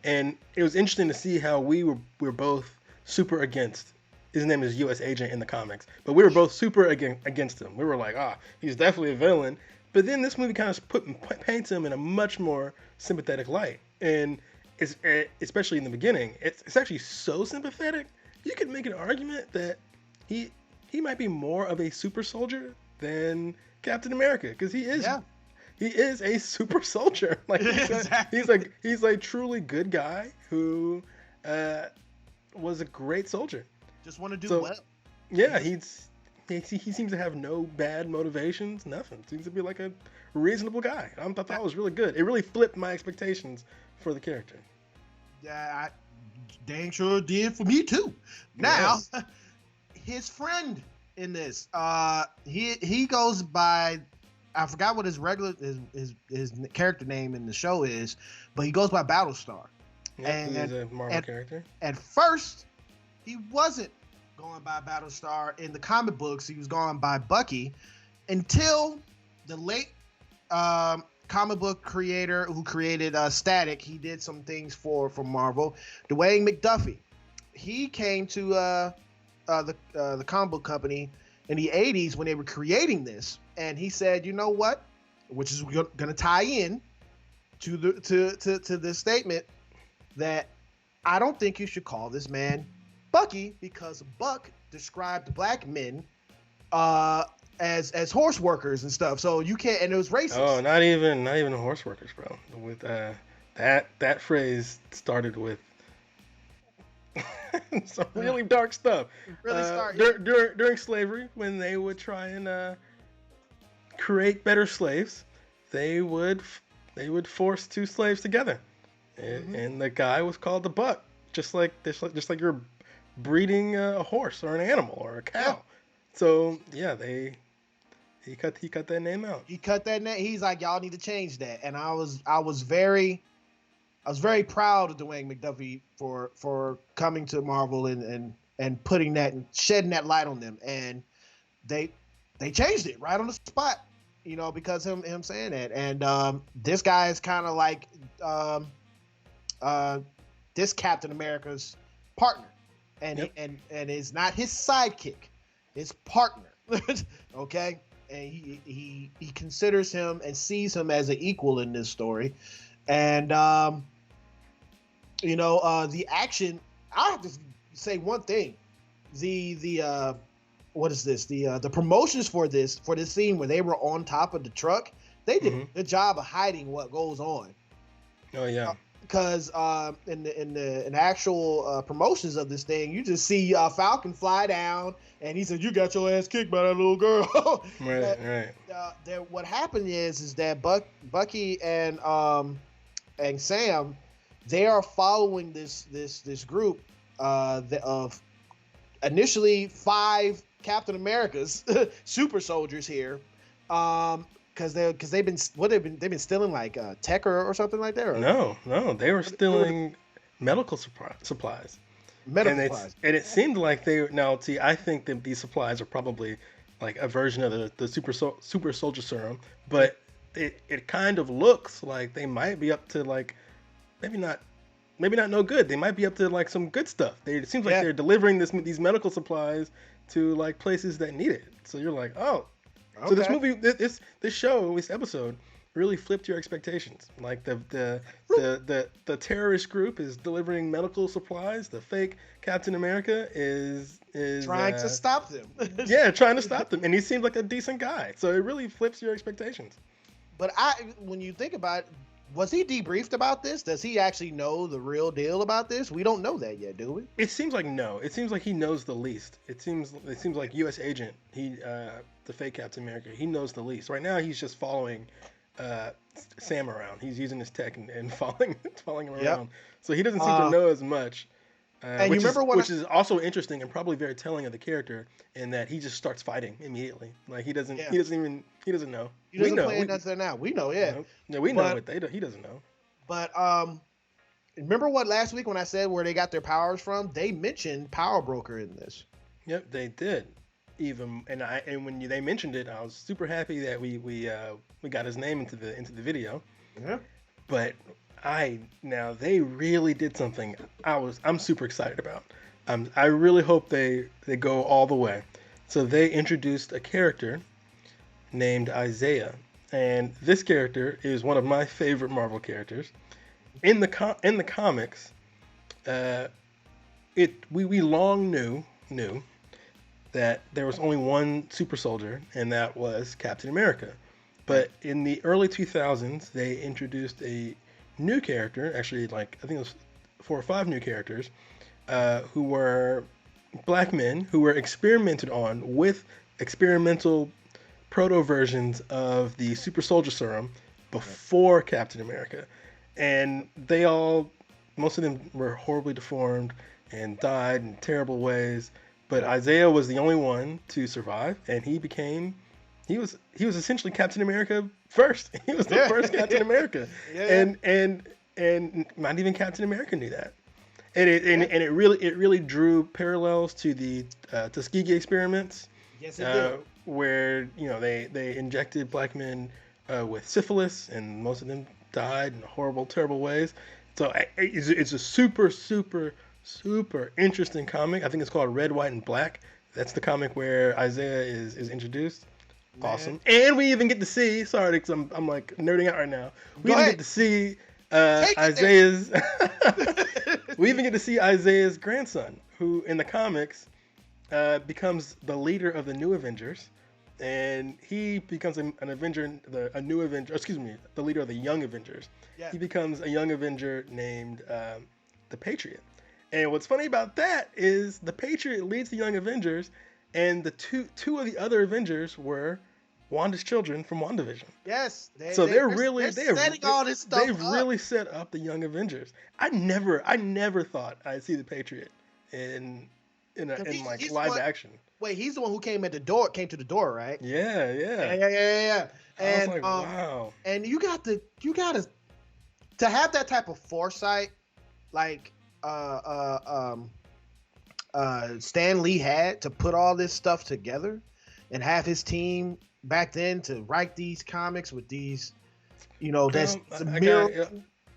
and it was interesting to see how we were both super against. His name is U.S. Agent in the comics, but we were both super against him. We were like, he's definitely a villain. But then this movie kind of paints him in a much more sympathetic light, and it's, especially in the beginning, it's actually so sympathetic. You could make an argument that he might be more of a super soldier than Captain America, because he is a super soldier. Like he's a truly good guy who was a great soldier. Just want to do well. Yeah, he seems to have no bad motivations, nothing. Seems to be like a reasonable guy. I thought that was really good. It really flipped my expectations for the character. Yeah, I dang sure did for me too. Now, his friend in this, he goes by I forgot what his regular his character name in the show is, but he goes by Battlestar. Yep, he's a Marvel character. At first, he wasn't going by Battlestar in the comic books. He was going by Bucky until the late comic book creator who created Static. He did some things for Marvel. Dwayne McDuffie. He came to the comic book company in the 80s when they were creating this, and he said, you know what, which is going to tie in to this statement, that I don't think you should call this man Bucky, because Buck described black men as horse workers and stuff. So you can't, and it was racist. Oh, not even horse workers, bro. With that phrase started with some really dark stuff. During slavery, when they would try and create better slaves, they would force two slaves together, and the guy was called the buck, just like you're breeding a horse or an animal or a cow. Yeah. So yeah, he cut that name out. He cut that name. He's like, y'all need to change that. And I was very proud of Dwayne McDuffie for coming to Marvel and putting that and shedding that light on them. And they changed it right on the spot, you know, because him saying that. And this guy is kind of like this Captain America's partner, and and is not his sidekick, his partner. Okay, and he considers him and sees him as an equal in this story, and you know, the action. I have to say one thing: the what is this? The promotions for this scene where they were on top of the truck, they did a good job of hiding what goes on. Oh yeah. Because in the actual promotions of this thing, you just see Falcon fly down, and he said, "You got your ass kicked by that little girl." Right. What happened is that Bucky and Sam, they are following this group of initially 5 Captain Americas, super soldiers here. Because they've been stealing like tech or something like that. Or? No, they were stealing medical supplies. And it seemed like I think that these supplies are probably like a version of the super soldier serum, but it kind of looks like they might be up to like maybe not no good. They might be up to like some good stuff. It seems like they're delivering these medical supplies to like places that need it. So you're like, oh. Okay. So this movie, this episode really flipped your expectations. Like the terrorist group is delivering medical supplies. The fake Captain America is trying to stop them. Yeah, trying to stop them, and he seems like a decent guy. So it really flips your expectations. But when you think about it, was he debriefed about this? Does he actually know the real deal about this? We don't know that yet, do we? It seems like no. It seems like he knows the least. It seems like U.S. agent. The fake Captain America. He knows the least. Right now, he's just following Sam around. He's using his tech and following him around. So he doesn't seem to know as much. Which is also interesting and probably very telling of the character, in that he just starts fighting immediately. Like he doesn't know. He doesn't play nothing now. We know, yeah. Yeah, we know what he doesn't know. But remember what last week when I said where they got their powers from? They mentioned Power Broker in this. Yep, they did. And when they mentioned it, I was super happy that we got his name into the video. Yeah. But they really did something I'm super excited about. I really hope they go all the way. So they introduced a character named Isaiah, and this character is one of my favorite Marvel characters. In the comics, we long knew that there was only one super soldier, and that was Captain America. But in the early 2000s, they introduced a new character, actually, like I think it was 4 or 5 new characters, who were black men who were experimented on with experimental proto versions of the super soldier serum before Captain America. And most of them were horribly deformed and died in terrible ways. But Isaiah was the only one to survive, and he became he was essentially Captain America first. He was the first Captain America, and not even Captain America knew that. And it really drew parallels to the Tuskegee experiments. Yes, it did. Where they injected black men with syphilis, and most of them died in horrible, terrible ways. So it's a super, super, super interesting comic. I think it's called Red, White, and Black. That's the comic where Isaiah is introduced. Man. Awesome. And we even get to see, sorry, because I'm like nerding out right now. We even get to see Isaiah's we even get to see Isaiah's grandson, who in the comics becomes the leader of the New Avengers, and he becomes an Avenger, a new Avenger. Excuse me, the leader of the Young Avengers. Yeah. He becomes a Young Avenger named the Patriot. And what's funny about that is the Patriot leads the Young Avengers, and the two of the other Avengers were Wanda's children from WandaVision. Yes. They're setting all this stuff up. They've really set up the Young Avengers. I never thought I'd see the Patriot in like live action. Wait, he's the one who came to the door, right? Yeah. And I was like, wow. And you got to have that type of foresight, like Stan Lee had, to put all this stuff together and have his team back then to write these comics with these, that's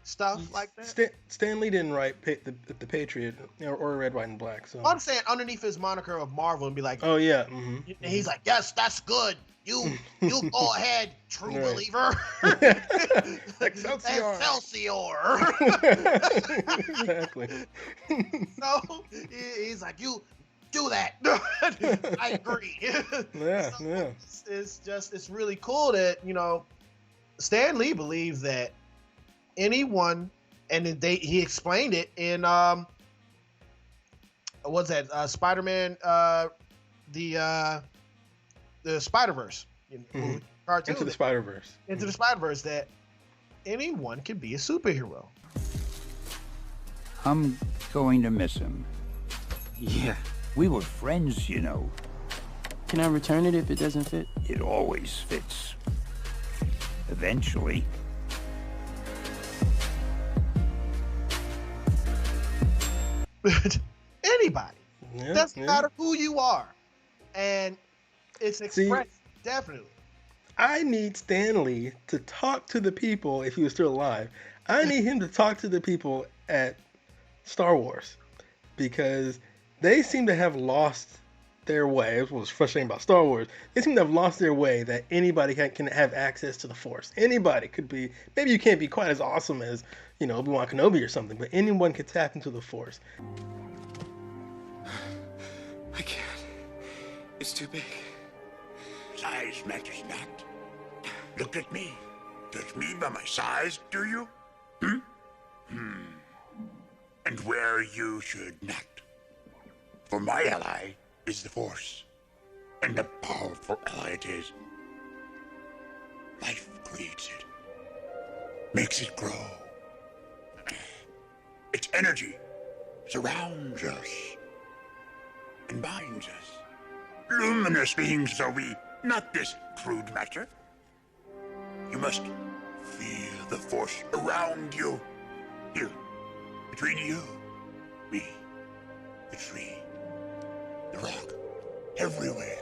stuff like that. Stan Lee didn't write the Patriot or Red, White, and Black. So I'm saying underneath his moniker of Marvel and be like, oh yeah, and he's like, yes, that's good. You go ahead, true believer. Excelsior. Exactly. So he's like, you do that. I agree. Yeah. It's really cool that Stan Lee believes that anyone, and he explained it in what's that Spider-Man the Spider-Verse cartoon, Into the Spider-Verse, that anyone can be a superhero. I'm going to miss him. Yeah, we were friends, Can I return it if it doesn't fit? It always fits. Eventually. Anybody. Doesn't matter who you are. And it's expressed, definitely. I need Stan Lee to talk to the people, if he was still alive. I need him to talk to the people at Star Wars, because they seem to have lost their way. That's what was frustrating about Star Wars. They seem to have lost their way that anybody can have access to the Force. Anybody could be, maybe you can't be quite as awesome as, Obi-Wan Kenobi or something, but anyone could tap into the Force. I can't. It's too big. Size matters not. Look at me. Judge me by my size, do you? And where you should not. For my ally is the Force. And a powerful ally it is. Life creates it. Makes it grow. Its energy surrounds us. And binds us. Luminous beings are we, not this crude matter. You must feel the Force around you. Here, between you, me, the tree, the rock, everywhere.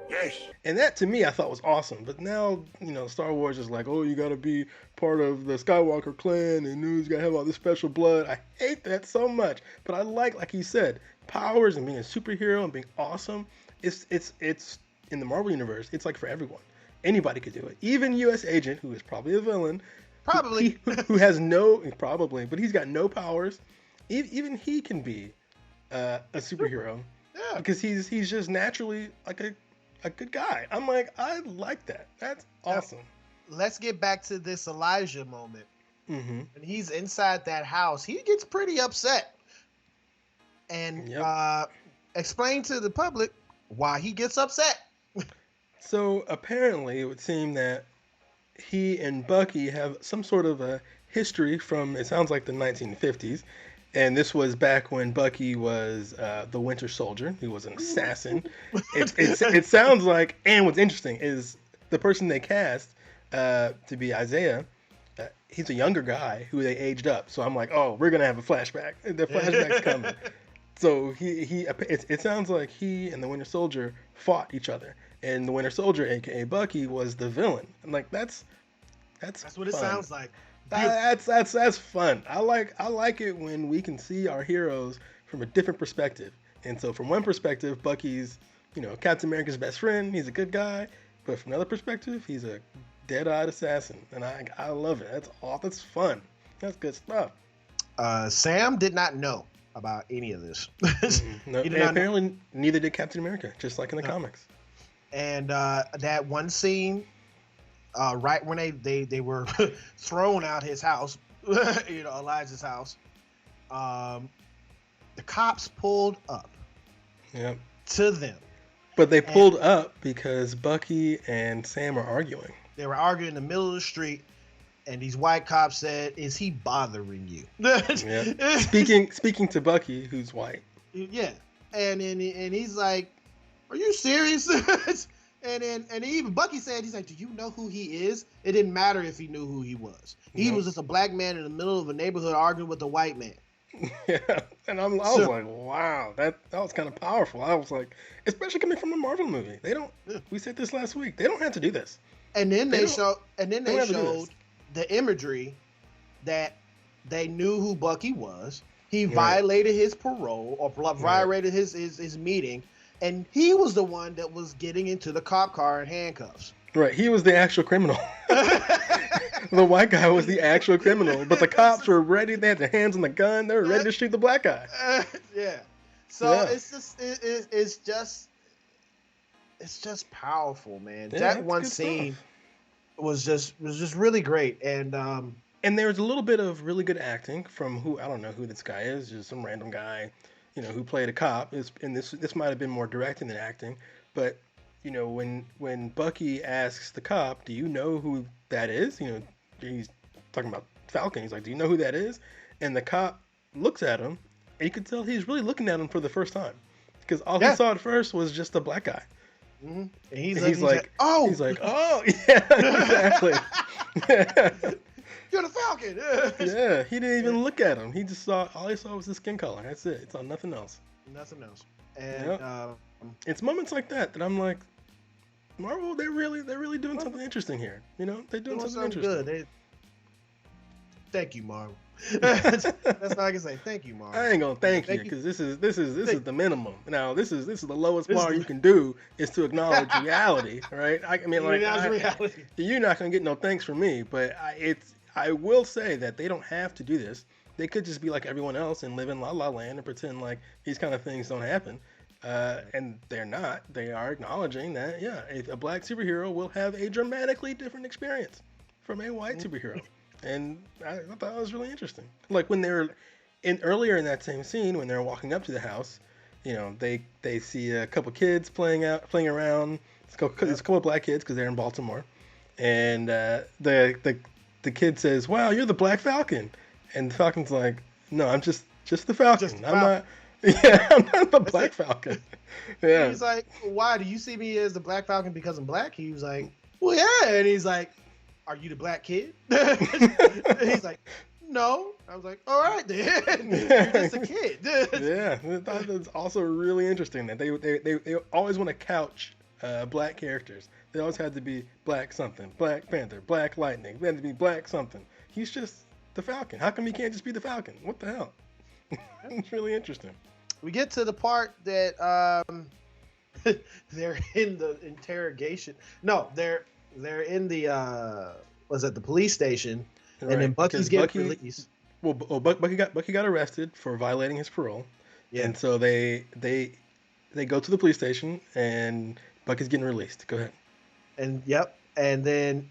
Yes. And that, to me, I thought was awesome. But now, Star Wars is like, oh, you gotta be part of the Skywalker clan, and you gotta have all this special blood. I hate that so much. But I like you said, powers and being a superhero and being awesome. It's in the Marvel universe, it's like for everyone. Anybody could do it. Even U.S. Agent, who is probably a villain. Probably. Who has no, probably, but he's got no powers. Even he can be a superhero. Yeah. Because he's just naturally like a good guy. I'm like, I like that. That's awesome. Now, let's get back to this Elijah moment. Mm-hmm. When he's inside that house, he gets pretty upset. And explain to the public why he gets upset. So apparently it would seem that he and Bucky have some sort of a history from, it sounds like the 1950s, And this was back when Bucky was the Winter Soldier. He was an assassin. It sounds like, and what's interesting is the person they cast to be Isaiah, he's a younger guy who they aged up. So I'm like, oh, we're going to have a flashback. The flashback's coming. So it sounds like he and the Winter Soldier fought each other. And the Winter Soldier, a.k.a. Bucky, was the villain. I'm like, that's what it fun. sounds like. That's fun. I like it when we can see our heroes from a different perspective. And so from one perspective, Bucky's, Captain America's best friend. He's a good guy. But from another perspective, he's a dead-eyed assassin. And I love it. That's fun. That's good stuff. Sam did not know about any of this. No, and apparently neither did Captain America, just like in the comics. And that one scene, right when they were thrown out his house, Elijah's house, the cops pulled up to them. But they pulled up because Bucky and Sam are arguing. They were arguing in the middle of the street, and these white cops said, "Is he bothering you?" Speaking to Bucky, who's white. Yeah, and he's like, "Are you serious?" and even Bucky said, "He's like, do you know who he is?" It didn't matter if he knew who he was. He was just a black man in the middle of a neighborhood arguing with a white man. Yeah, and I was like, wow, that was kind of powerful. I was like, especially coming from a Marvel movie, they don't. We said this last week. They don't have to do this. And then they showed the imagery that they knew who Bucky was. He violated his parole or violated his meeting, and he was the one that was getting into the cop car in handcuffs. Right, he was the actual criminal. The white guy was the actual criminal, but the cops were ready. They had their hands on the gun. They were ready to shoot the black guy. Yeah. So it's just powerful, man. Yeah, that one scene was just really great, and there was a little bit of really good acting from I don't know who this guy is, just some random guy, who played a cop. And this might have been more directing than acting, but when Bucky asks the cop, "Do you know who that is?" He's talking about Falcon. He's like, "Do you know who that is?" And the cop looks at him, and you could tell he's really looking at him for the first time, because all he saw at first was just a black guy. Mm-hmm. And he's like, oh, yeah, exactly. You're the Falcon. Yeah, he didn't even look at him. He just all he saw was his skin color. That's it. He saw nothing else. Nothing else. And it's moments like that I'm like, Marvel, they're really doing something interesting here. They're doing something interesting. Good. Thank you, Marvel. That's all I can say. Thank you, Marvel. I ain't gonna thank you, because this is the minimum. Now this is the lowest bar you can do, is to acknowledge reality, right? Reality. You're not gonna get no thanks from me, but I will say that they don't have to do this. They could just be like everyone else and live in La La Land and pretend like these kind of things don't happen. And they're not. They are acknowledging that, a black superhero will have a dramatically different experience from a white superhero. And I thought that was really interesting. Like when they're earlier in that same scene, when they're walking up to the house, they see a couple kids playing around. It's a couple of black kids because they're in Baltimore. And the kid says, "Wow, you're the Black Falcon." And the Falcon's like, "No, I'm just the Falcon. I'm not." Yeah, I'm not the Black Falcon. Yeah. He's like, "Why do you see me as the Black Falcon because I'm black?" He was like, "Well, yeah." And he's like, "Are you the black kid?" He's like, "No." I was like, "All right then, you're just a kid." Yeah, I thought that's also really interesting that they always want to couch black characters. They always had to be Black something, Black Panther, Black Lightning. They had to be Black something. He's just the Falcon. How come he can't just be the Falcon? What the hell? It's really interesting. We get to the part that they're in the interrogation. No, they're in the the police station, right. And then Bucky's getting released. Well, Bucky got arrested for violating his parole. Yeah. And so they go to the police station, and Bucky's getting released. Go ahead. And then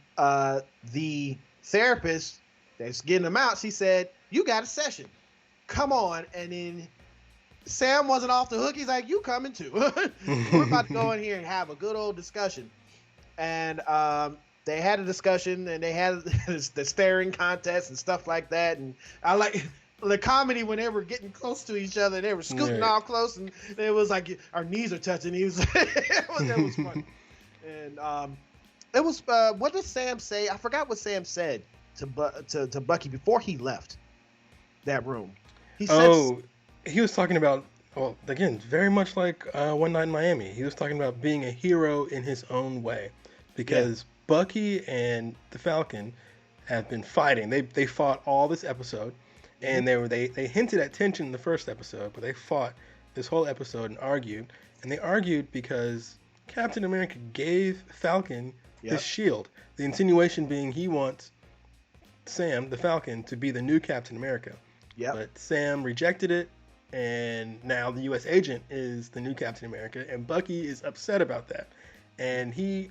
the therapist that's getting him out, she said, "You got a session. Come on." And then Sam wasn't off the hook. He's like, "You coming too." We're about to go in here and have a good old discussion. And they had a discussion, and they had the staring contest and stuff like that. And I like the comedy when they were getting close to each other, they were scooting all close, and it was like our knees are touching. He was, that was funny. And it was what did Sam say? I forgot what Sam said to Bucky before he left that room. He said, he was talking about, well, again, very much like One Night in Miami. He was talking about being a hero in his own way, because Bucky and the Falcon have been fighting. They fought all this episode, and they hinted at tension in the first episode, but they fought this whole episode and argued. And they argued because Captain America gave Falcon his shield. The insinuation being he wants Sam, the Falcon, to be the new Captain America. But Sam rejected it, and now the U.S. agent is the new Captain America, and Bucky is upset about that. And he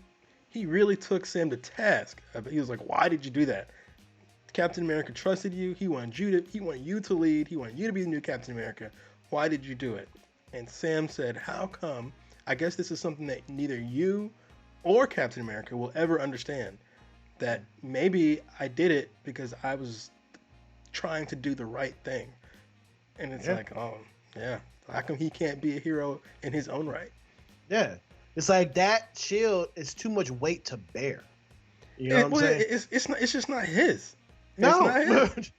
really took Sam to task. He was like, "Why did you do that? Captain America trusted you. He wanted you to lead. He wanted you to be the new Captain America. Why did you do it?" And Sam said, "How come? I guess this is something that neither you or Captain America will ever understand. That maybe I did it because I was trying to do the right thing." And it's like, oh, yeah. How come he can't be a hero in his own right? Yeah. It's like that shield is too much weight to bear. You know what I'm saying? It's just not his. No. It's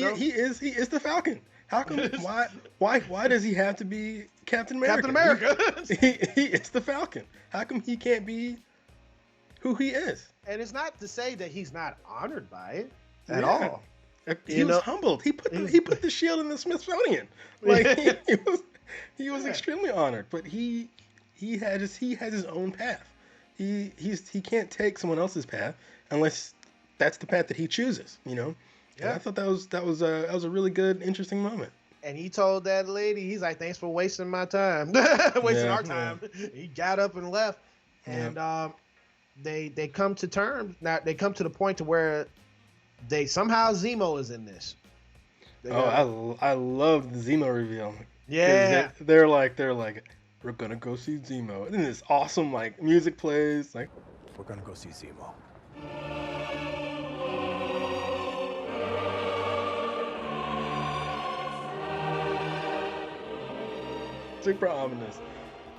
not his. He is the Falcon. How come? Why does he have to be Captain America? Captain America. It's the Falcon. How come he can't be who he is? And it's not to say that he's not honored by it at all. He was humbled. He put the shield in the Smithsonian. Like he was extremely honored. But he has his own path. He can't take someone else's path unless that's the path that he chooses. You know. Yeah. And I thought that was a really good, interesting moment. And he told that lady, he's like, "Thanks for wasting my time, wasting our time." He got up and left, and they come to terms. Now they come to the point to where they somehow Zemo is in this. I love the Zemo reveal. Yeah, they're like, "We're gonna go see Zemo," and then this awesome like music plays. Like, "We're gonna go see Zemo." Super ominous.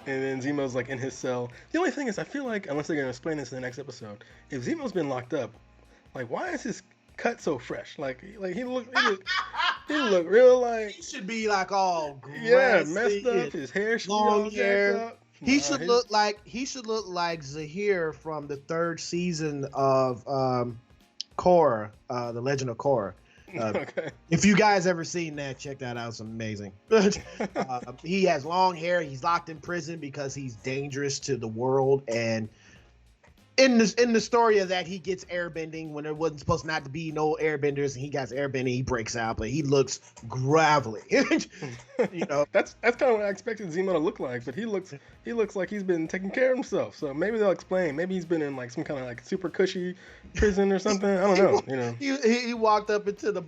And then Zemo's like in his cell. The only thing is, I feel like, unless they're gonna explain this in the next episode, if Zemo's been locked up, like, why is his cut so fresh? Like he look real like he should be like all grassy, messed up. His hair should long be hair. up. He should look like Zahir from the 3rd season of Korra, The Legend of Korra. Okay. If you guys ever seen that, check that out. It's amazing. He has long hair. He's locked in prison because he's dangerous to the world. And in the story of that, he gets airbending when there wasn't supposed not to be no airbenders, and he gets airbending. He breaks out, but he looks gravelly. You know, that's kind of what I expected Zemo to look like. But he looks like he's been taking care of himself. So maybe they'll explain. Maybe he's been in like some kind of like super cushy prison or something. I don't know. You know, he walked up into the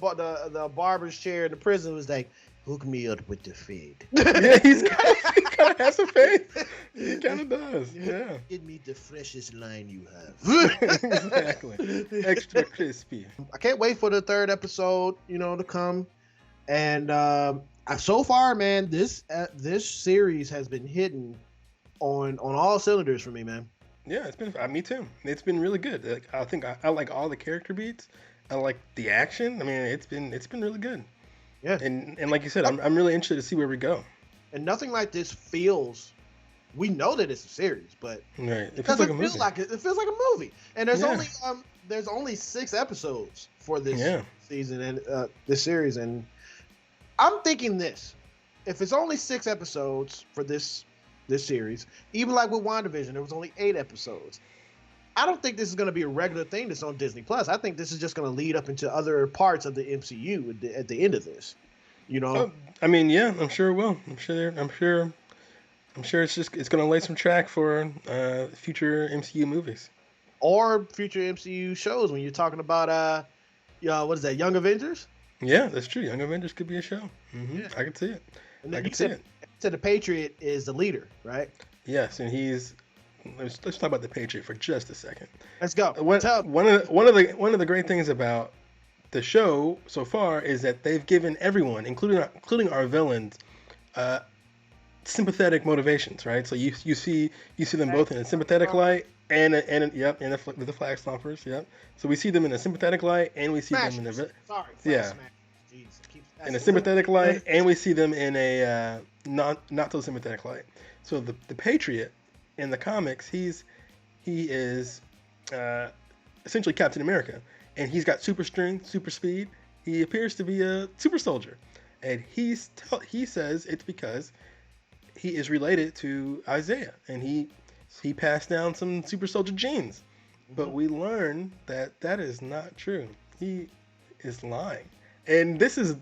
barber's chair in the prison and was like, "Hook me up with the fade." Yeah, he kind of has a fade. He kind of does. Yeah. Give me the freshest line you have. Exactly. Extra crispy. I can't wait for the 3rd episode, to come. And so far, man, this series has been hitting on all cylinders for me, man. Yeah, it's been me too. It's been really good. Like, I think I like all the character beats. I like the action. I mean, it's been really good. Yeah. And like you said, I'm really interested to see where we go. And nothing like this feels. We know that it's a series, but right. It feels like a movie. It feels like a movie. And there's only 6 episodes for this season and this series. And I'm thinking this: if it's only 6 episodes for this series, even like with WandaVision, there was only 8 episodes. I don't think this is going to be a regular thing that's on Disney Plus. I think this is just going to lead up into other parts of the MCU at the end of this. I mean, yeah, I'm sure it will. I'm sure it's going to lay some track for future MCU movies or future MCU shows. When you're talking about what is that, Young Avengers? Yeah, that's true. Young Avengers could be a show. Mm-hmm. Yeah. I can see it. And then you said the Patriot is the leader, right? Yes, and he's. Let's talk about the Patriot for just a second. Let's go. One of the great things about the show so far is that they've given everyone, including our villains, sympathetic motivations, right? So you see them both in a sympathetic light and the flag stompers, yep. So we see them in a sympathetic light and we see them in a in a sympathetic light and we see them in a not so sympathetic light. So the Patriot in the comics, he is essentially Captain America, and he's got super strength, super speed. He appears to be a super soldier, and he says it's because he is related to Isaiah, and he passed down some super soldier genes. But we learn that is not true. He is lying. And this is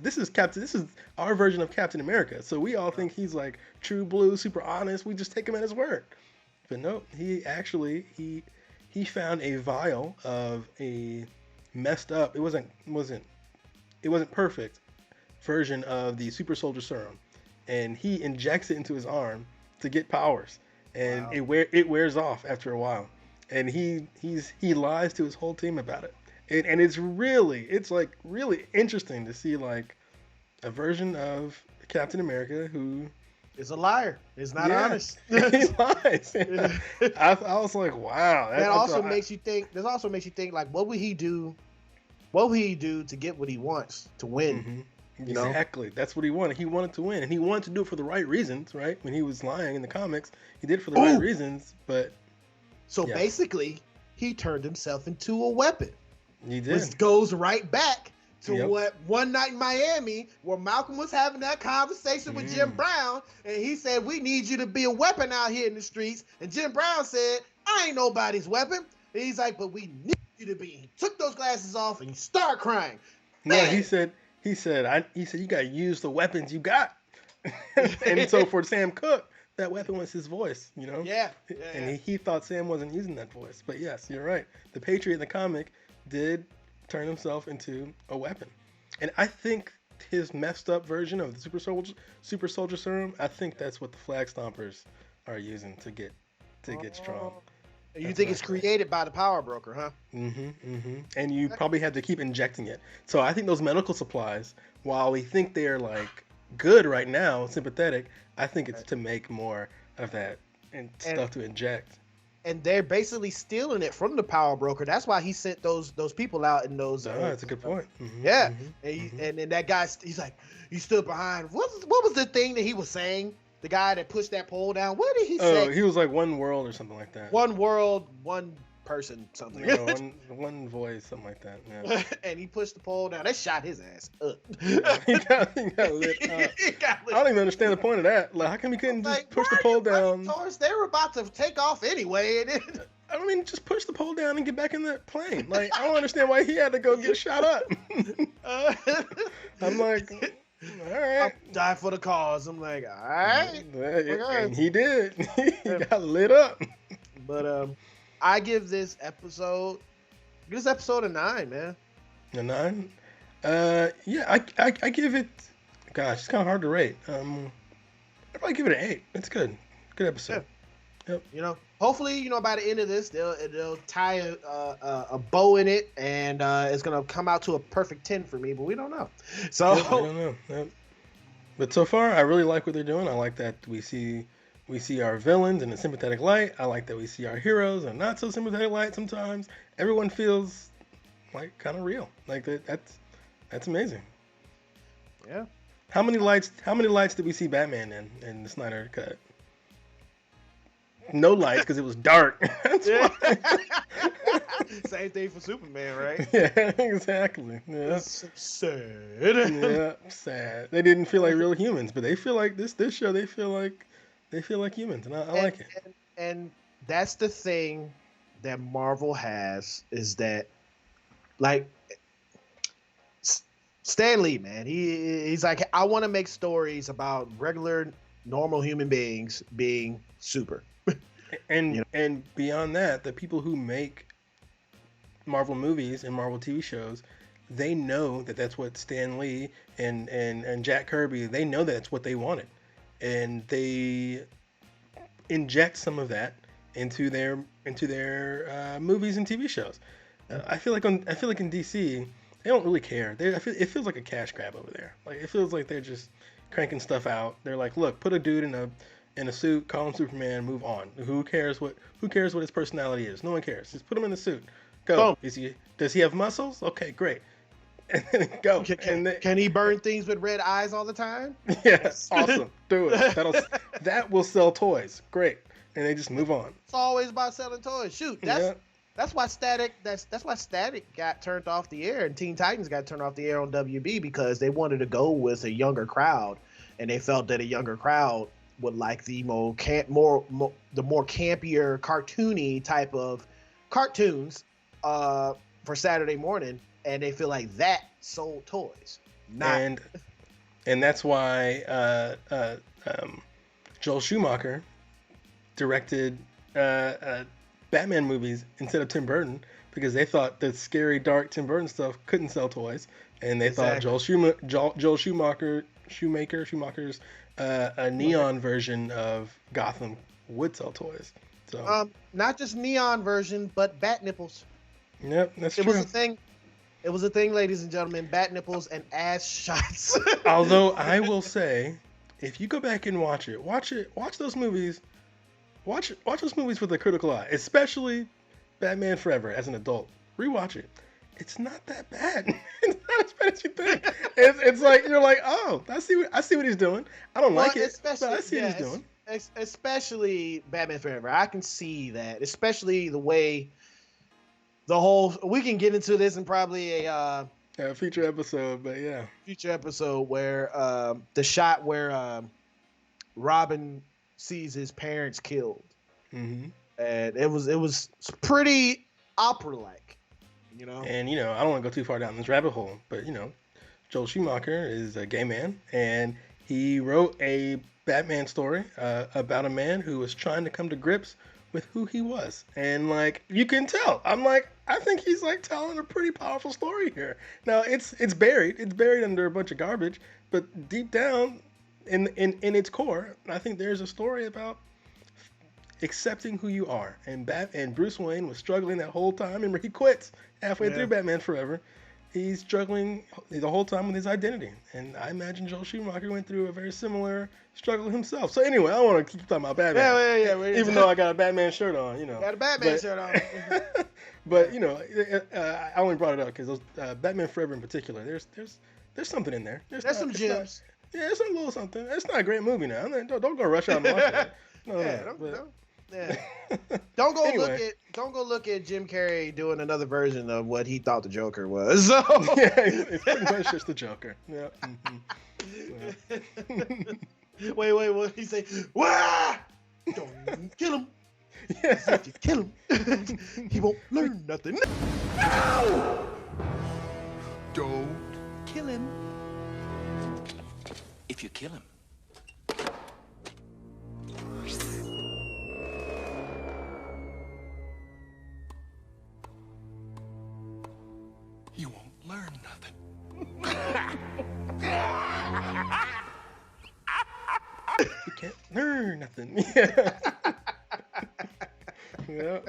our version of Captain America. So we all think he's like true blue, super honest. We just take him at his word. But no, he actually he found a vial of a messed up. It wasn't perfect version of the super soldier serum, and he injects it into his arm to get powers. And it wears off after a while. And he lies to his whole team about it. And it's really interesting to see like a version of Captain America who is a liar. Is not honest. He lies. I was like, wow. That also makes you think. This also makes you think like, what would he do? What would he do to get what he wants to win? Mm-hmm. Exactly. That's what he wanted. He wanted to win, and he wanted to do it for the right reasons. Right? When he was lying in the comics, he did it for the right reasons. But basically, he turned himself into a weapon. He did. Which goes right back to what one night in Miami, where Malcolm was having that conversation with Jim Brown, and he said, "We need you to be a weapon out here in the streets." And Jim Brown said, "I ain't nobody's weapon." And he's like, "But we need you to be." He took those glasses off and he started crying. No, he said, you got to use the weapons you got. And so for Sam Cooke, that weapon was his voice, you know? And he thought Sam wasn't using that voice. But yes, you're right. The Patriot in the comic did turn himself into a weapon. And I think his messed up version of the super soldier serum, I think that's what the flag stompers are using to get strong. You think it's created by the power broker, huh? And you probably had to keep injecting it. So I think those medical supplies, while we think they're like good right now, sympathetic, I think it's to make more of that and stuff to inject. And they're basically stealing it from the power broker. That's why he sent those people out in those. That's a good point. And then that guy, he's like, he stood behind. What was the thing that he was saying? The guy that pushed that pole down. What did he say? Oh, he was like one world or something like that. One world, one person, something. One voice, something like that. Yeah. And he pushed the pole down. They shot his ass up. He got lit up. I don't even understand the point of that. Like, how come he couldn't just push the pole down? They were about to take off anyway. I mean, just push the pole down and get back in the plane. Like, I don't understand why he had to go get shot up. I'm like, all right. I'll die for the cause. I'm like, all right. And he did. He got lit up. But I give this episode a 9, man. A 9? Yeah, I give it. Gosh, it's kind of hard to rate. I'd probably give it an 8. It's good. Good episode. Yep. You know, hopefully, by the end of this, they'll tie a bow in it, and it's gonna come out to a perfect 10 for me. But we don't know. So I don't know. Yep. But so far, I really like what they're doing. I like that we see our villains in a sympathetic light. I like that we see our heroes in a not so sympathetic light. Sometimes everyone feels like kind of real. Like that's amazing. Yeah. How many lights did we see Batman in the Snyder Cut? No lights because it was dark. Same thing for Superman, right? Yeah, exactly. Yeah. It's sad. Yeah, sad. They didn't feel like real humans, but they feel like this show. They feel like humans, and I like it. And that's the thing that Marvel has, is that, like, Stan Lee, man, he's like, I want to make stories about regular, normal human beings being super. And beyond that, the people who make Marvel movies and Marvel TV shows, they know that that's what Stan Lee and Jack Kirby, they know that's what they wanted, and they inject some of that into their movies and TV shows. I feel like in DC, they don't really care. It feels like a cash grab over there. Like it feels like they're just cranking stuff out. They're like, look, put a dude in a suit, call him Superman, move on. Who cares what his personality is? No one cares. Just put him in the suit. Go. Does he have muscles? Okay, great. And then go. Can he burn things with red eyes all the time? Yes, awesome. Do it. That will sell toys. Great. And they just move on. It's always about selling toys. Shoot, that's why Static got turned off the air and Teen Titans got turned off the air on WB because they wanted to go with a younger crowd, and they felt that a younger crowd would like the more campier, cartoony type of cartoons for Saturday morning, and they feel like that sold toys. And that's why Joel Schumacher directed Batman movies instead of Tim Burton, because they thought the scary, dark Tim Burton stuff couldn't sell toys, and they thought Joel Schumacher's a neon version of Gotham would sell toys. So not just neon version, but bat nipples. Yep, that's true. It was a thing, ladies and gentlemen. Bat nipples and ass shots. Although I will say, if you go back and watch those movies. Watch those movies with a critical eye, especially Batman Forever as an adult. Rewatch it. It's not that bad. It's not as bad as you think. It's like you're like, oh, I see what he's doing. I don't like it, but I see what he's doing. Especially Batman Forever. I can see that. Especially the way the whole. We can get into this in probably a future episode, but yeah, future episode where the shot where Robin sees his parents killed, and it was pretty opera-like, you know. And I don't want to go too far down this rabbit hole, but Joel Schumacher is a gay man, and he wrote a Batman story about a man who was trying to come to grips with who he was, and like you can tell, I think he's like telling a pretty powerful story here. Now it's buried under a bunch of garbage, but deep down. In its core, I think there's a story about accepting who you are. And Bruce Wayne was struggling that whole time. Remember, he quits halfway through Batman Forever. He's struggling the whole time with his identity. And I imagine Joel Schumacher went through a very similar struggle himself. So anyway, I don't want to keep talking about Batman. Yeah. Even though I got a Batman shirt on, Got a Batman shirt on. But I only brought it up because Batman Forever in particular, there's something in there. There's some gems. Yeah, it's a little something. It's not a great movie now. Don't go rush out and watch it. Don't go look at Jim Carrey doing another version of what he thought the Joker was. So. Yeah, it's pretty much just the Joker. Yeah. Wait, what did he say? Wah! Don't kill him. Yeah. If you kill him, he won't learn nothing. No! Don't kill him. If you kill him. You won't learn nothing. You can't learn nothing. Yeah. Yeah.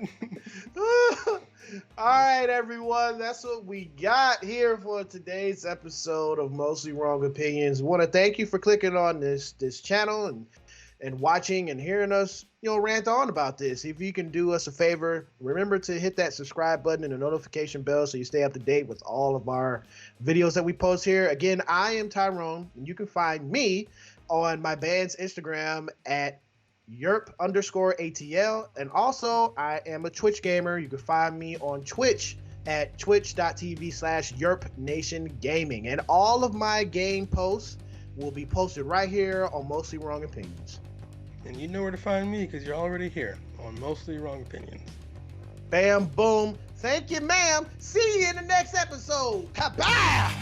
All right, everyone. That's what we got here for today's episode of Mostly Wrong Opinions. I want to thank you for clicking on this channel and watching and hearing us, rant on about this. If you can do us a favor, remember to hit that subscribe button and the notification bell so you stay up to date with all of our videos that we post here. Again, I am Tyrone, and you can find me on my band's Instagram at Yerp_ATL, and also I am a Twitch gamer. You can find me on Twitch at twitch.tv/YerpNationGaming, and all of my game posts will be posted right here on Mostly Wrong Opinions. And you know where to find me because you're already here on Mostly Wrong Opinions. Bam, boom. Thank you, ma'am. See you in the next episode. Kabow!